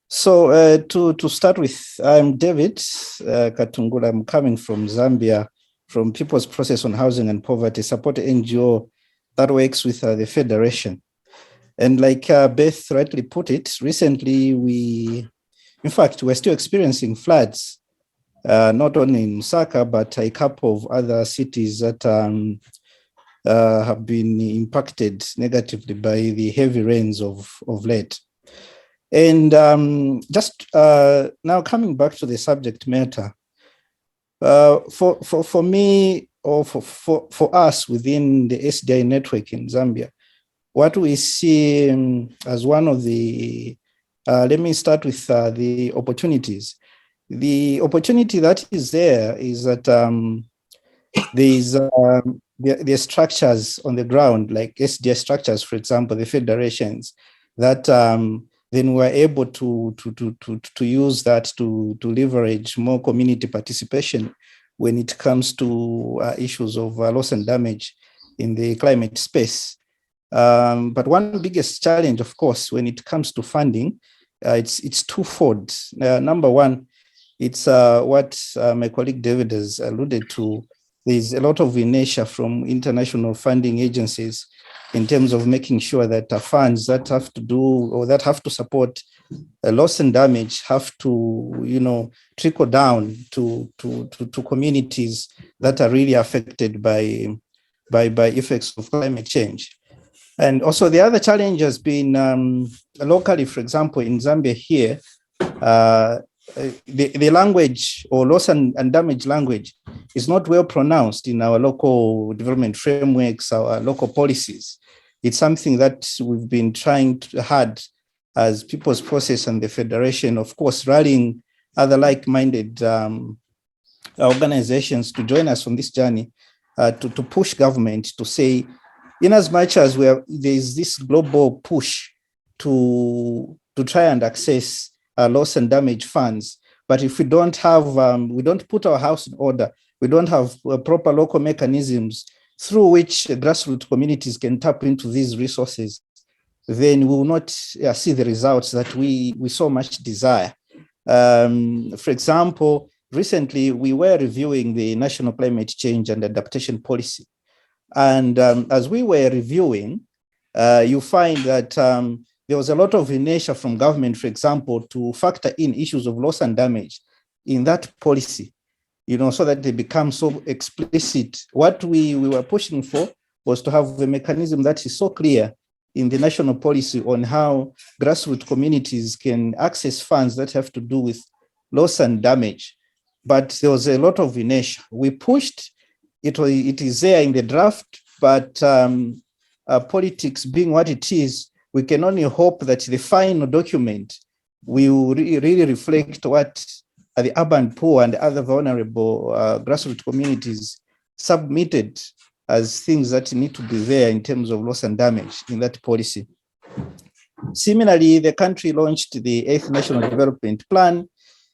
So to start with, I'm David Katungula. I'm coming from Zambia from People's Process on Housing and Poverty, support NGO that works with the Federation. And like Beth rightly put it, recently in fact, we're still experiencing floods, not only in Lusaka, but a couple of other cities that have been impacted negatively by the heavy rains of late. And just now coming back to the subject matter, for me, or for us within the SDI network in Zambia, what we see as one of the, let me start with the opportunities. The opportunity that is there is that there's structures on the ground, like SDI structures, for example, the federations, that then we're able to use that to leverage more community participation when it comes to issues of loss and damage in the climate space. But one biggest challenge, of course, when it comes to funding, it's twofold. Number one, it's what my colleague David has alluded to. There's a lot of inertia from international funding agencies in terms of making sure that funds that have to do or that have to support loss and damage have to, trickle down to communities that are really affected by effects of climate change. And also the other challenge has been locally, for example, in Zambia here, the language or loss and damage language is not well pronounced in our local development frameworks, our local policies. It's something that we've been trying hard as People's Process and the Federation, of course, rallying other like-minded organizations to join us on this journey, to push government to say, in as much as there's this global push to try and access loss and damage funds, but if we don't have, we don't put our house in order, we don't have proper local mechanisms through which grassroots communities can tap into these resources, then we will not see the results that we so much desire. For example, recently we were reviewing the National Climate Change and Adaptation Policy. And as we were reviewing, you find that there was a lot of inertia from government, for example, to factor in issues of loss and damage in that policy, so that they become so explicit. What we were pushing for was to have a mechanism that is so clear in the national policy on how grassroots communities can access funds that have to do with loss and damage. But there was a lot of inertia. We pushed, it is there in the draft, but politics being what it is, we can only hope that the final document will really reflect what the urban poor and other vulnerable grassroots communities submitted as things that need to be there in terms of loss and damage in that policy. Similarly, the country launched the 8th National Development Plan.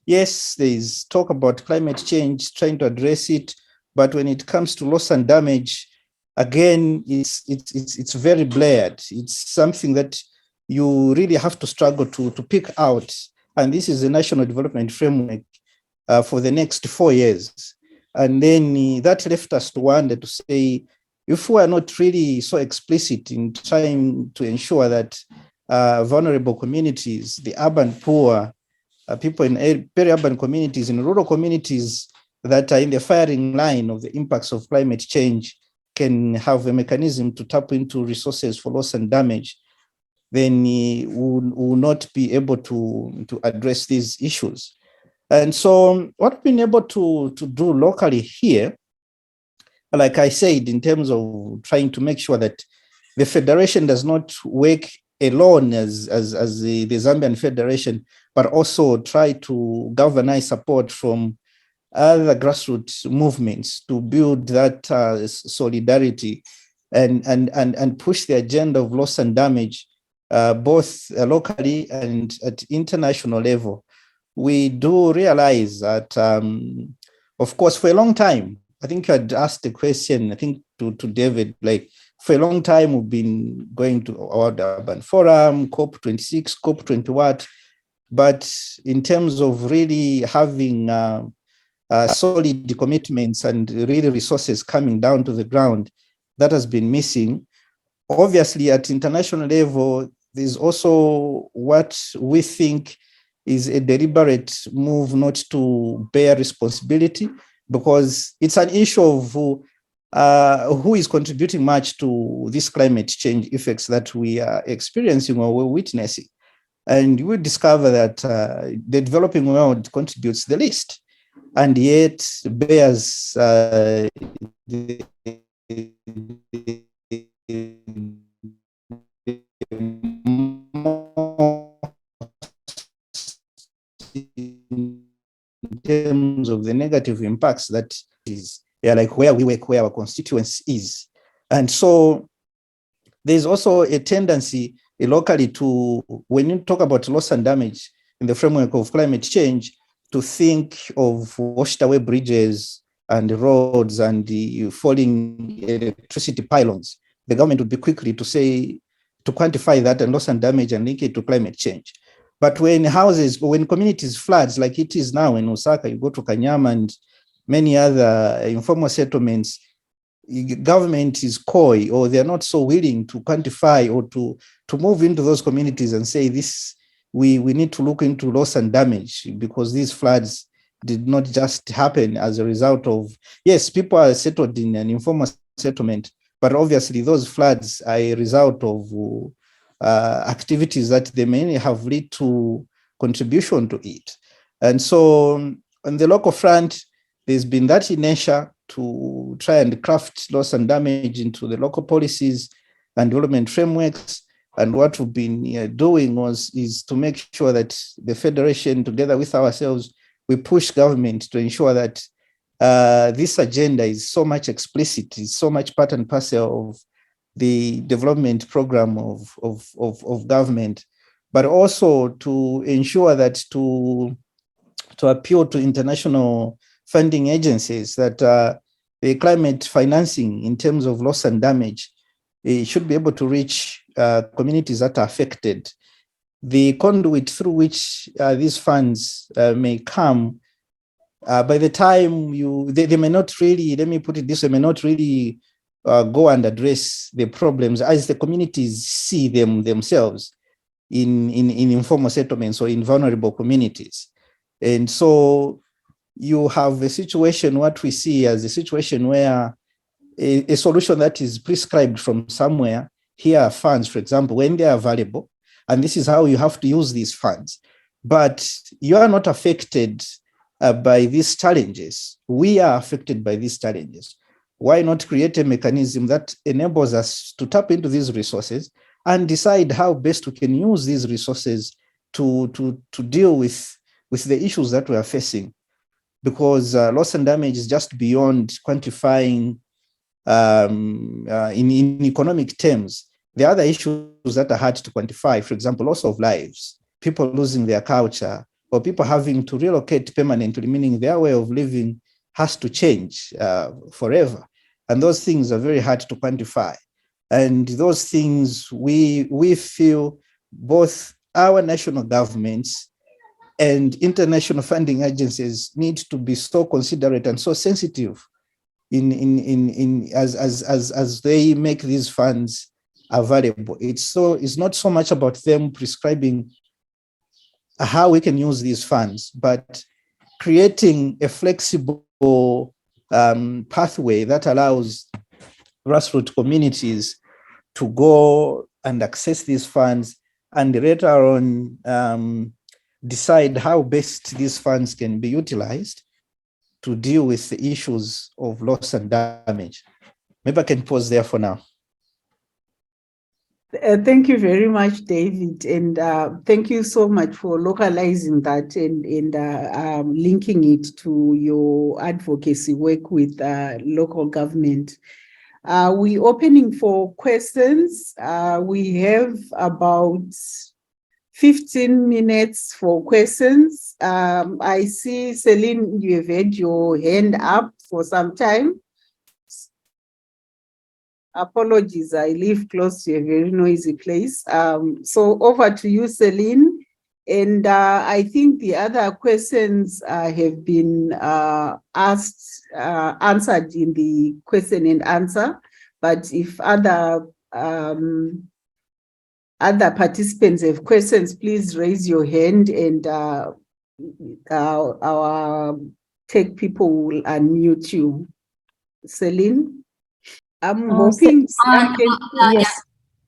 Yes, there is talk about climate change, trying to address it, but when it comes to loss and damage, again, it's very blurred. It's something that you really have to struggle to pick out. And this is the National Development Framework for the next 4 years. And then that left us to wonder, to say, if we are not really so explicit in trying to ensure that vulnerable communities, the urban poor, people in peri-urban communities, in rural communities that are in the firing line of the impacts of climate change, can have a mechanism to tap into resources for loss and damage, then we will not be able to address these issues. And so what we've been able to do locally here, like I said, in terms of trying to make sure that the federation does not work alone as the Zambian Federation, but also try to galvanize support from other grassroots movements to build that solidarity and push the agenda of loss and damage, both locally and at international level. We do realize that, of course, for a long time, I think you had asked the question, I think to David, like for a long time, we've been going to World Urban Forum, COP26, COP20 what, but in terms of really having solid commitments and really resources coming down to the ground that has been missing. Obviously, at international level, there's also what we think is a deliberate move not to bear responsibility, because it's an issue of who is contributing much to this climate change effects that we are experiencing or we're witnessing. And you will discover that the developing world contributes the least, and yet bears the in terms of the negative impacts that is, like where we work, where our constituents is. And so there's also a tendency locally to, when you talk about loss and damage in the framework of climate change, to think of washed away bridges and roads and the falling electricity pylons. The government would be quickly to say, to quantify that and loss and damage and link it to climate change. But when houses, when communities floods, like it is now in Osaka, you go to Kanyama and many other informal settlements, government is coy, or they're not so willing to quantify or to move into those communities and say this, we need to look into loss and damage, because these floods did not just happen as a result of, yes, people are settled in an informal settlement, but obviously those floods are a result of activities that they may have led to contribution to it. And so on the local front, there's been that inertia to try and craft loss and damage into the local policies and development frameworks. And what we've been doing is to make sure that the Federation, together with ourselves, we push government to ensure that this agenda is so much explicit, is so much part and parcel of the development program of government, but also to ensure that to appeal to international funding agencies that the climate financing in terms of loss and damage should be able to reach communities that are affected. The conduit through which these funds may come, by the time they may not really, let me put it this way, may not really go and address the problems as the communities see them themselves in informal settlements or in vulnerable communities. And so you have a situation, what we see as a situation where a solution that is prescribed from somewhere, here are funds, for example, when they are available, and this is how you have to use these funds. But you are not affected by these challenges. We are affected by these challenges. Why not create a mechanism that enables us to tap into these resources and decide how best we can use these resources to deal with the issues that we are facing? Because loss and damage is just beyond quantifying in economic terms. There are other issues that are hard to quantify, for example, loss of lives, people losing their culture, or people having to relocate permanently, meaning their way of living has to change forever. And those things are very hard to quantify. And those things, we feel both our national governments and international funding agencies need to be so considerate and so sensitive as they make these funds available. It's not so much about them prescribing how we can use these funds, but creating a flexible pathway that allows grassroots communities to go and access these funds and later on decide how best these funds can be utilized to deal with the issues of loss and damage. Maybe I can pause there for now. Thank you very much, David, and thank you so much for localizing that and linking it to your advocacy work with local government. We're opening for questions. We have about 15 minutes for questions. I see, Celine, you have had your hand up for some time. Apologies, I live close to a very noisy place. So over to you, Celine. And I think the other questions have been answered in the question and answer. But if other participants have questions, please raise your hand, and our tech people will unmute you. Celine, I'm hoping. Yes.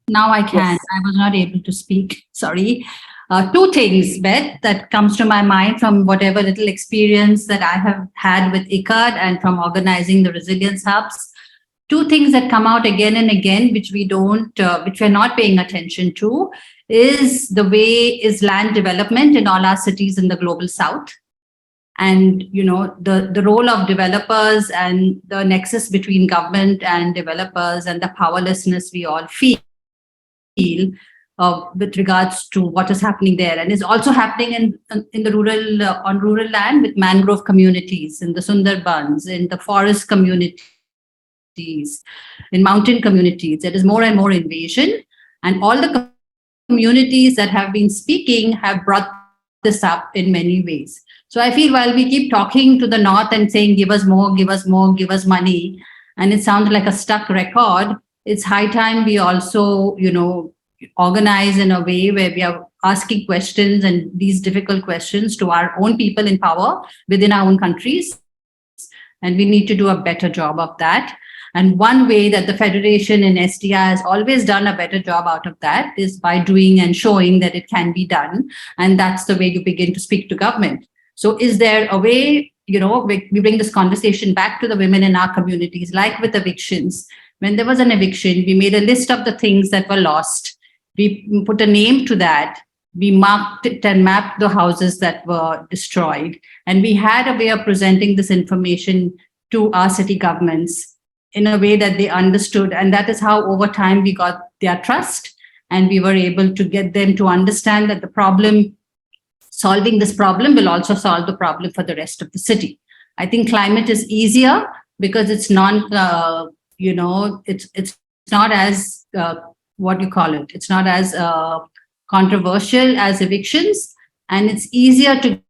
Now I can. Yes. I was not able to speak. Sorry. Two things, Beth, that comes to my mind from whatever little experience that I have had with ICAD and from organizing the resilience hubs. Two things that come out again and again, which we don't, which we're not paying attention to, is the way is land development in all our cities in the global south. And the role of developers and the nexus between government and developers and the powerlessness we all feel with regards to what is happening there, and is also happening in the rural on rural land with mangrove communities, in the Sundarbans, in the forest communities, in mountain communities. There is more and more invasion, and all the communities that have been speaking have brought this up in many ways. So I feel while we keep talking to the north and saying, give us more, give us more, give us money, and it sounds like a stuck record, it's high time we also, organize in a way where we are asking questions, and these difficult questions, to our own people in power within our own countries. And we need to do a better job of that. And one way that the Federation in SDI has always done a better job out of that is by doing and showing that it can be done. And that's the way you begin to speak to government. So is there a way, we bring this conversation back to the women in our communities, like with evictions. When there was an eviction, we made a list of the things that were lost. We put a name to that. We marked it and mapped the houses that were destroyed. And we had a way of presenting this information to our city governments in a way that they understood. And that is how over time we got their trust, and we were able to get them to understand that solving this problem will also solve the problem for the rest of the city. I think climate is easier because it's it's not as, it's not as controversial as evictions, and it's easier to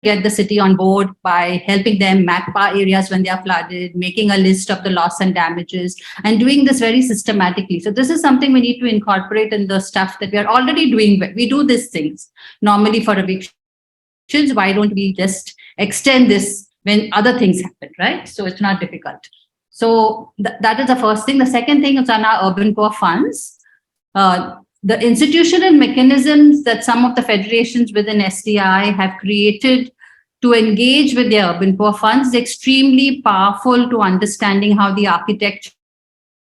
get the city on board by helping them map our areas when they are flooded, making a list of the loss and damages, and doing this very systematically. So this is something we need to incorporate in the stuff that we are already doing. We do these things normally for evictions. Why don't we just extend this when other things happen, right? So it's not difficult. So that is the first thing. The second thing is on our urban poor funds. The institutional mechanisms that some of the federations within SDI have created to engage with their urban poor funds is extremely powerful to understanding how the architecture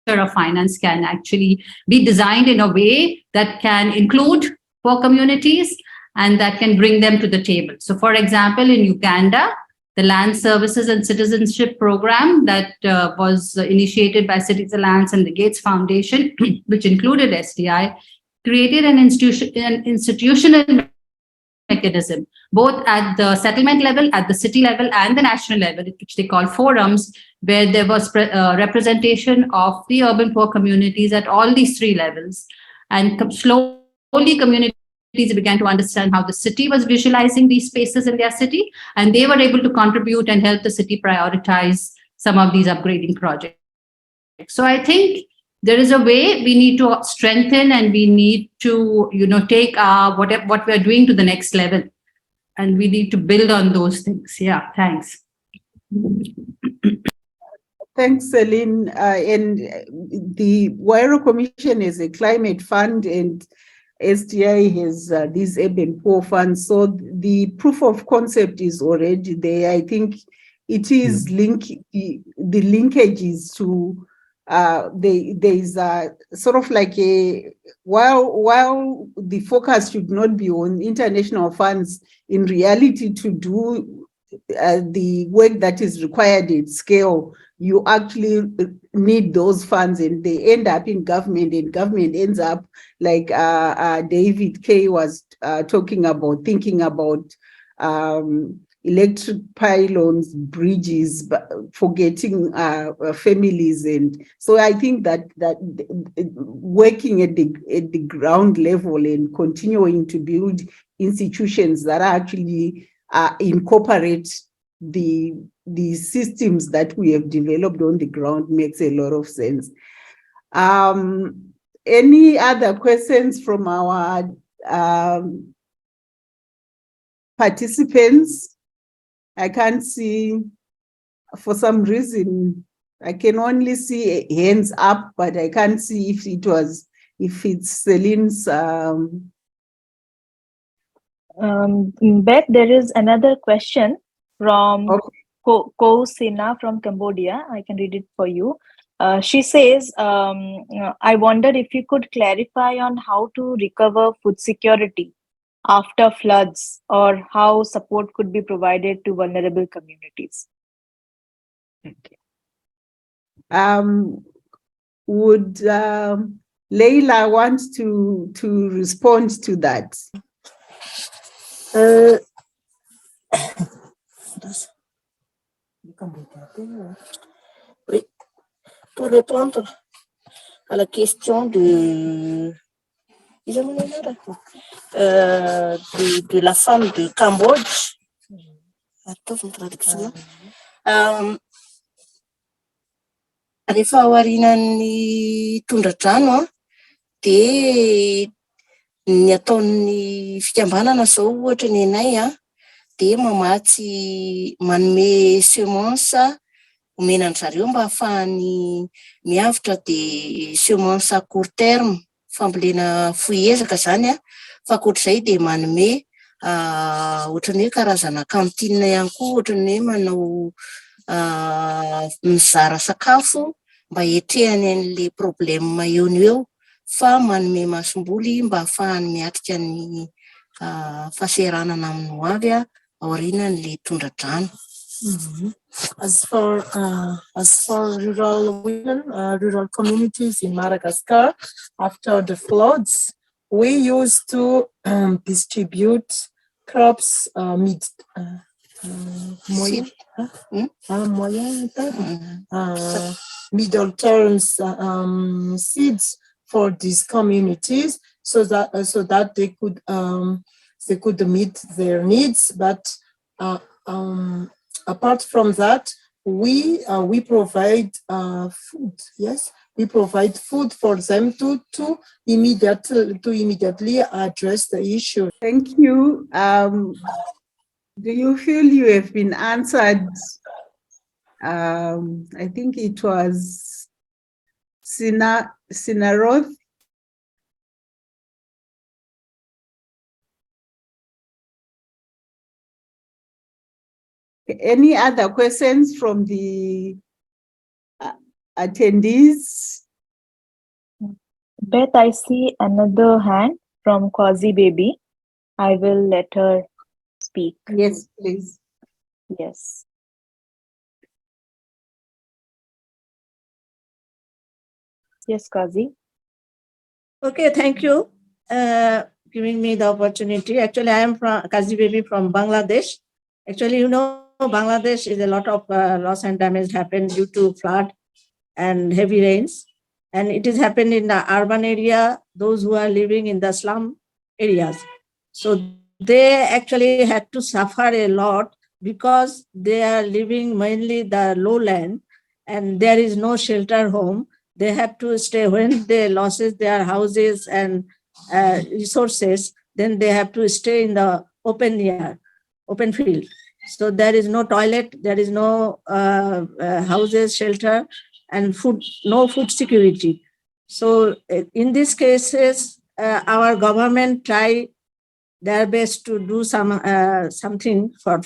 of finance can actually be designed in a way that can include poor communities and that can bring them to the table. So, for example, in Uganda, the Land Services and Citizenship Program that was initiated by Cities Alliance and the Gates Foundation, which included SDI, created an institutional mechanism, both at the settlement level, at the city level, and the national level, which they call forums, where there was representation of the urban poor communities at all these three levels. And slowly communities began to understand how the city was visualizing these spaces in their city, and they were able to contribute and help the city prioritize some of these upgrading projects. So I think there is a way we need to strengthen, and we need to, take what we are doing to the next level, and we need to build on those things. Yeah, thanks. Thanks, Celine. And the Huairou Commission is a climate fund, and SDI has these urban poor funds. So the proof of concept is already there. I think it is the linkages to there is a sort of like while the focus should not be on international funds, in reality, to do the work that is required at scale, you actually need those funds, and they end up in government, and government ends up like David Kay was talking about, thinking about electric pylons, bridges, but forgetting families. And so I think that working at the ground level and continuing to build institutions that actually incorporate the systems that we have developed on the ground makes a lot of sense. Any other questions from our participants? I can't see, for some reason, I can only see hands up, but I can't see if it's Celine's. Beth, there is another question from Ko Sina from Cambodia. I can read it for you. She says, I wonder if you could clarify on how to recover food security after floods, or how support could be provided to vulnerable communities. Okay. Would Leila want to respond to that? Oui, pour répondre à la question de la femme de Cambodge, rehefa aorinan'ny tondra-drano dia ny ataon'ny fikambanana zao ohatra ny anay dia mamatsy manome semence omenany zareo mba ahafahany miavitra, dia semence à court terme fambolena foezaka zany fa ankoatr'izay dia manome ohatra ny hoe karazana kantine ihany koa, ohatra ny hoe manao mizara sakafo mba hetrehany an'le problème eo ny eo, fa manome masomboly mba ahafahany miatrika ny fahaseranana amin'ny hoavy aorinan'le tondra-drano. As for rural women, rural communities in Madagascar, after the floods, we used to distribute crops middle terms seeds for these communities, so that they could meet their needs. But apart from that, we provide food. Yes, we provide food for them to immediately address the issue. Thank you. Do you feel you have been answered? I think it was Sinaroth. Any other questions from the attendees? Beth, I see another hand from Quasi Baby. I will let her speak. Yes, please. Yes. Yes, Quasi. Okay, thank you giving me the opportunity. Actually, I am from Qazi Baby from Bangladesh. Actually, you know, Bangladesh is a lot of loss and damage happened due to flood and heavy rains. And it has happened in the urban area, those who are living in the slum areas. So they actually had to suffer a lot because they are living mainly the lowland and there is no shelter home. They have to stay when they loses their houses and resources, then they have to stay in the open air, open field. So there is no toilet, there is no houses, shelter, and food, no food security. So in these cases, our government try their best to do something for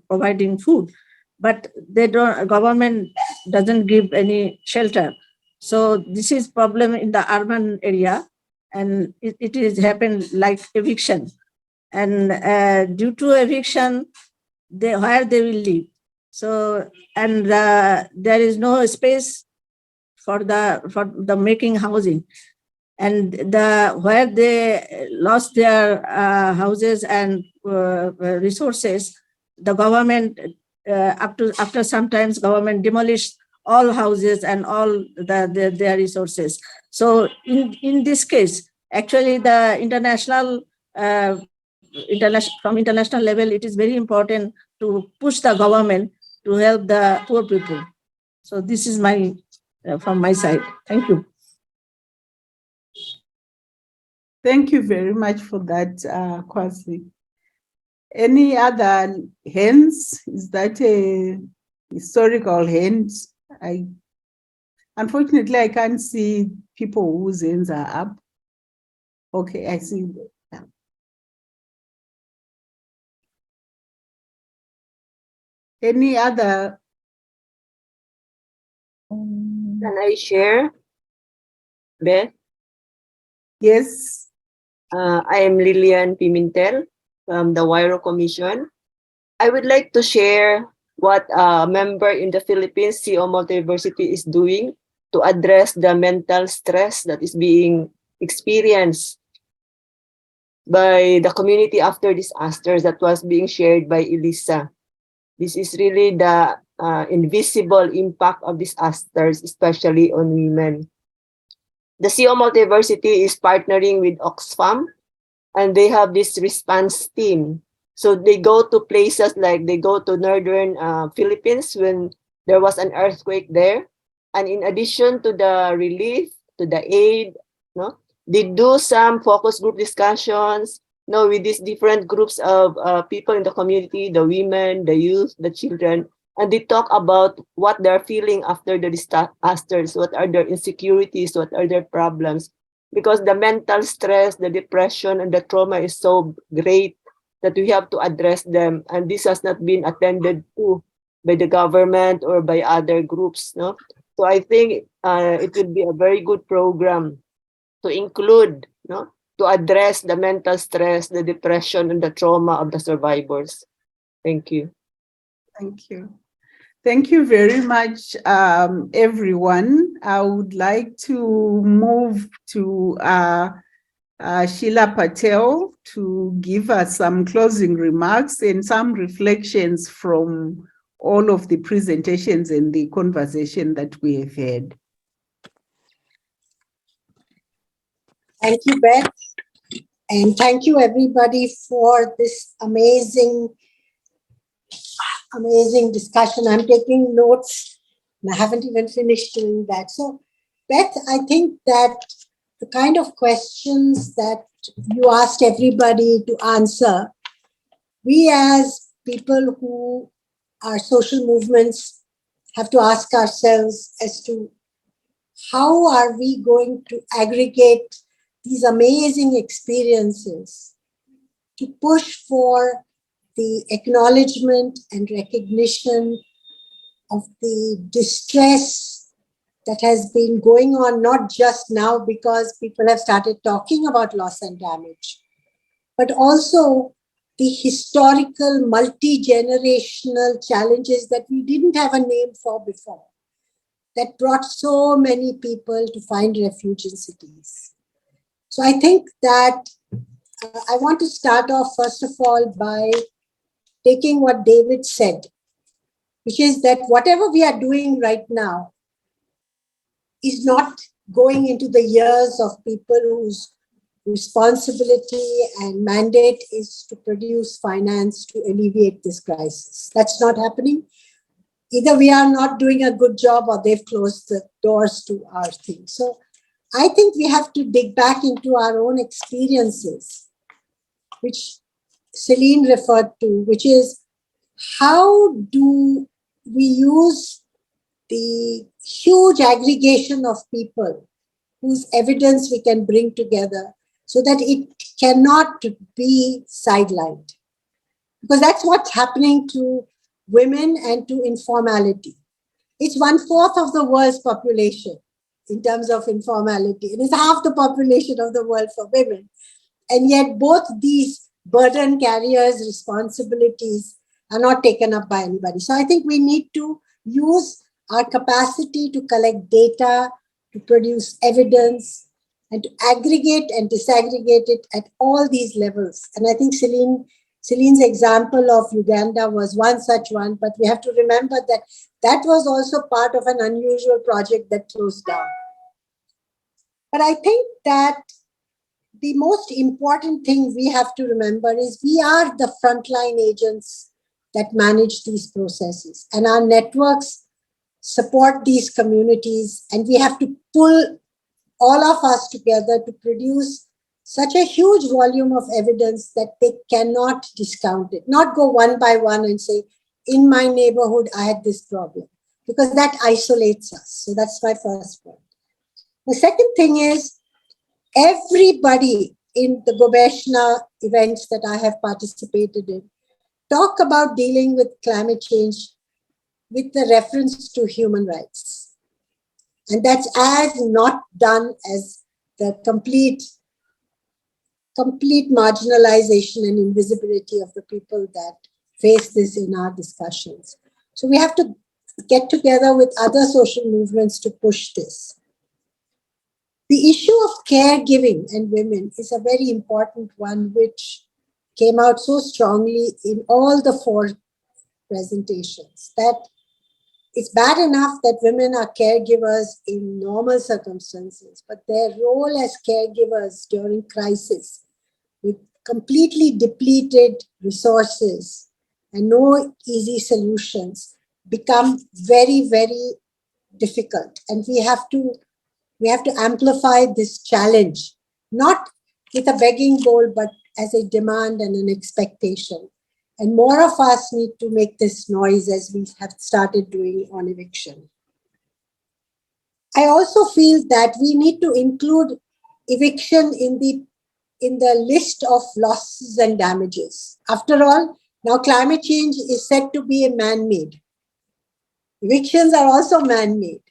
providing food, but they don't. Government doesn't give any shelter. So this is problem in the urban area, and it is happened like eviction, and due to eviction, where they will live. So and there is no space for the making housing, and where they lost their houses and resources, the government after sometimes government demolished all houses and all their resources. So in this case, actually the international from international level, it is very important to push the government to help the poor people. So this is my from my side. Thank you. Thank you very much for that, Kwasi. Any other hands? Is that a historical hand? Unfortunately, I can't see people whose hands are up. Okay, I see. Any other? Can I share, Beth? Yes. I am Lilian Pimentel from the Huairou Commission. I would like to share what a member in the Philippines CO Multiversity is doing to address the mental stress that is being experienced by the community after disasters that was being shared by Elisa. This is really the invisible impact of disasters, especially on women. The CO Multiversity is partnering with Oxfam, and they have this response team. So they go to places like they go to northern Philippines when there was an earthquake there. And in addition to the relief, to the aid, no, they do some focus group discussions, with these different groups of people in the community, the women, the youth, the children, and they talk about what they're feeling after the disasters, what are their insecurities, what are their problems. Because the mental stress, the depression, and the trauma is so great that we have to address them. And this has not been attended to by the government or by other groups. No? So I think it would be a very good program to include, to address the mental stress, the depression, and the trauma of the survivors. Thank you. Thank you. Thank you very much, everyone. I would like to move to Sheila Patel to give us some closing remarks and some reflections from all of the presentations and the conversation that we have had. Thank you, Beth. And thank you, everybody, for this amazing discussion. I'm taking notes and I haven't even finished doing that. So, Beth, I think that the kind of questions that you asked everybody to answer, we as people who are social movements have to ask ourselves as to how are we going to aggregate these amazing experiences to push for the acknowledgement and recognition of the distress that has been going on, not just now because people have started talking about loss and damage, but also the historical multi-generational challenges that we didn't have a name for before, that brought so many people to find refuge in cities. So I think that I want to start off, first of all, by taking what David said, which is that whatever we are doing right now is not going into the ears of people whose responsibility and mandate is to produce finance to alleviate this crisis. That's not happening. Either we are not doing a good job or they've closed the doors to our thing. So I think we have to dig back into our own experiences, which Celine referred to, which is how do we use the huge aggregation of people whose evidence we can bring together so that it cannot be sidelined. Because that's what's happening to women and to informality. It's 1/4 of the world's population in terms of informality. It is half the population of the world for women. And yet both these burden carriers' responsibilities are not taken up by anybody. So I think we need to use our capacity to collect data, to produce evidence, and to aggregate and disaggregate it at all these levels. And I think Celine's example of Uganda was one such one, but we have to remember that that was also part of an unusual project that closed down. But I think that the most important thing we have to remember is we are the frontline agents that manage these processes, and our networks support these communities, and we have to pull all of us together to produce such a huge volume of evidence that they cannot discount it, not go one by one and say, in my neighborhood, I had this problem, because that isolates us. So that's my first point. The second thing is, everybody in the Gobeshona events that I have participated in talk about dealing with climate change with the reference to human rights. And that's as not done as the complete marginalization and invisibility of the people that face this in our discussions. So we have to get together with other social movements to push this. The issue of caregiving and women is a very important one, which came out so strongly in all the 4 presentations, that it's bad enough that women are caregivers in normal circumstances, but their role as caregivers during crisis with completely depleted resources and no easy solutions become very, very difficult. And we have to amplify this challenge, not with a begging bowl, but as a demand and an expectation. And more of us need to make this noise, as we have started doing on eviction. I also feel that we need to include eviction in the list of losses and damages. After all, now climate change is said to be a man-made. Evictions are also man-made.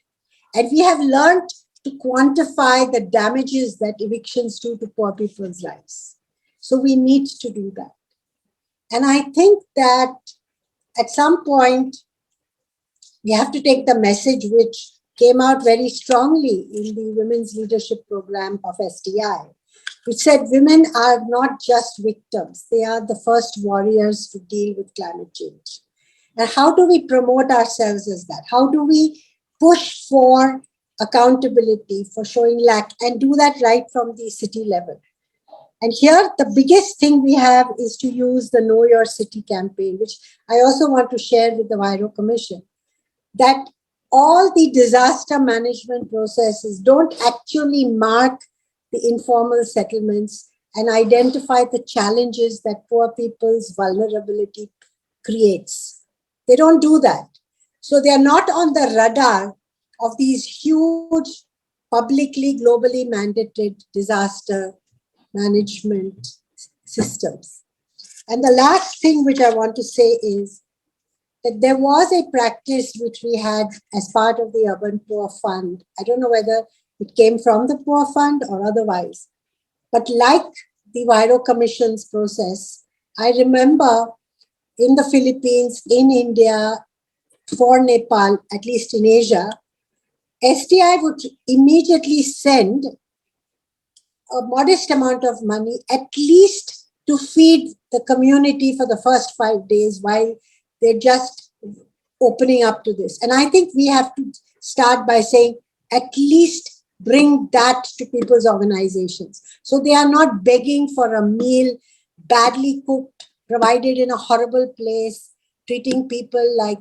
And we have learned to quantify the damages that evictions do to poor people's lives. So we need to do that. And I think that at some point, we have to take the message which came out very strongly in the Women's Leadership Program of STI, which said women are not just victims, they are the first warriors to deal with climate change. And how do we promote ourselves as that? How do we push for accountability, for showing lack, and do that right from the city level? And here, the biggest thing we have is to use the Know Your City campaign, which I also want to share with the Huairou Commission, that all the disaster management processes don't actually mark the informal settlements and identify the challenges that poor people's vulnerability creates. They don't do that. So they are not on the radar of these huge, publicly, globally mandated disaster management systems. And the last thing which I want to say is that there was a practice which we had as part of the Urban Poor Fund. I don't know whether it came from the Poor Fund or otherwise, but like the Huairou Commission's process, I remember in the Philippines, in India, for Nepal, at least in Asia, STI would immediately send a modest amount of money, at least to feed the community for the first 5 days while they're just opening up to this. And I think we have to start by saying, at least bring that to people's organizations. So they are not begging for a meal, badly cooked, provided in a horrible place, treating people like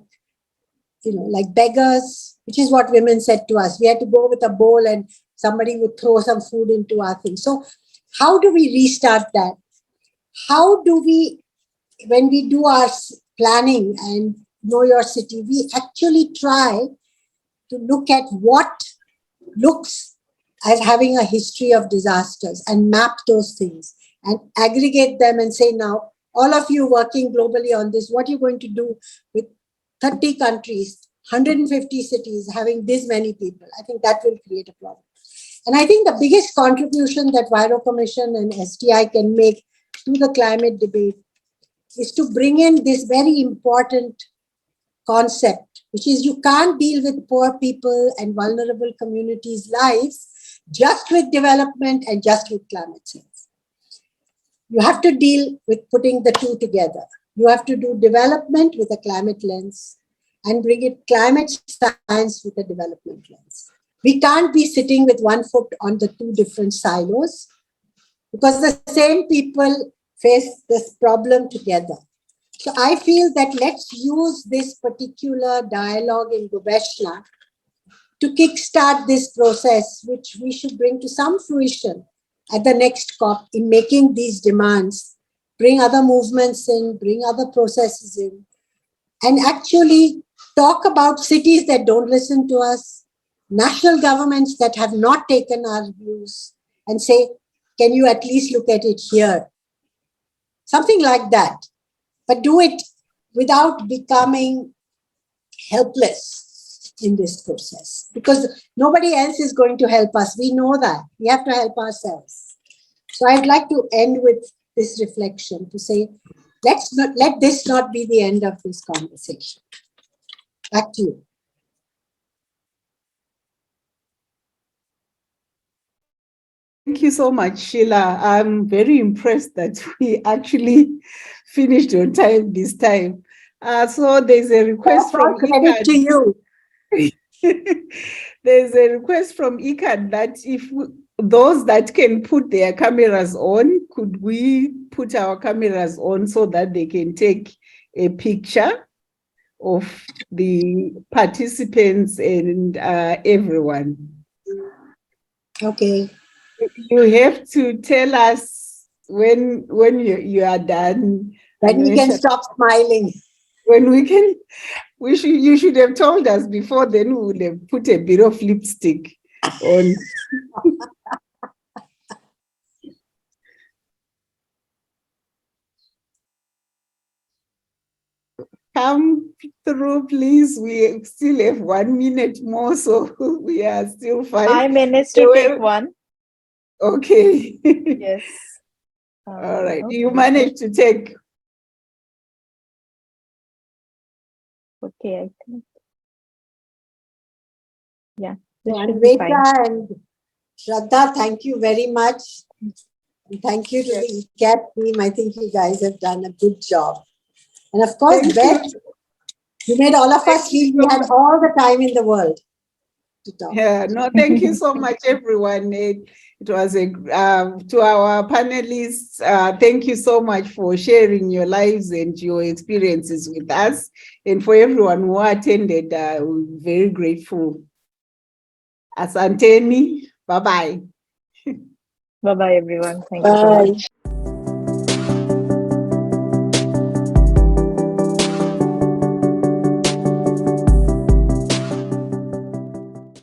beggars, which is what women said to us. We had to go with a bowl and somebody would throw some food into our thing. So how do we restart that? How do we, when we do our planning and Know Your City, we actually try to look at what looks as having a history of disasters and map those things and aggregate them and say, now, all of you working globally on this, what are you going to do with 30 countries, 150 cities, having this many people? I think that will create a problem. And I think the biggest contribution that Huairou Commission and STI can make to the climate debate is to bring in this very important concept, which is you can't deal with poor people and vulnerable communities' lives just with development and just with climate change. You have to deal with putting the two together. You have to do development with a climate lens and bring it climate science with a development lens. We can't be sitting with one foot on the two different silos. because the same people face this problem together. So I feel that let's use this particular dialogue in Gobeshona to kickstart this process, which we should bring to some fruition at the next COP in making these demands, bring other movements in, bring other processes in, and actually talk about cities that don't listen to us, national governments that have not taken our views, and say, can you at least look at it here? Something like that. But do it without becoming helpless in this process, because nobody else is going to help us. We know that. We have to help ourselves. So I'd like to end with this reflection to say, let this not be the end of this conversation. Back to you. Thank you so much, Sheila. I'm very impressed that we actually finished on time this time. So there's a request from credit to you. There's a request from ICAD that if those that can put their cameras on, could we put our cameras on so that they can take a picture of the participants and everyone? Okay. You have to tell us when you are done. When we can stop smiling. When we can, you should have told us before, then we would have put a bit of lipstick on. Come through, please. We still have 1 minute more, so we are still fine. I managed to take one. Okay. Yes. All right. Okay. You managed to take. Okay, I think. Yeah. So This should be fine. Anvita and Shraddha, thank you very much. And thank you to the ICAT team. I think you guys have done a good job. And of course, Beth, you made all of us feel we had all the time in the world to talk. Yeah, no, thank you so much, everyone. It was to our panelists, thank you so much for sharing your lives and your experiences with us. And for everyone who attended, we're very grateful. Asanteni, bye-bye. Bye-bye, everyone. Thank you so much.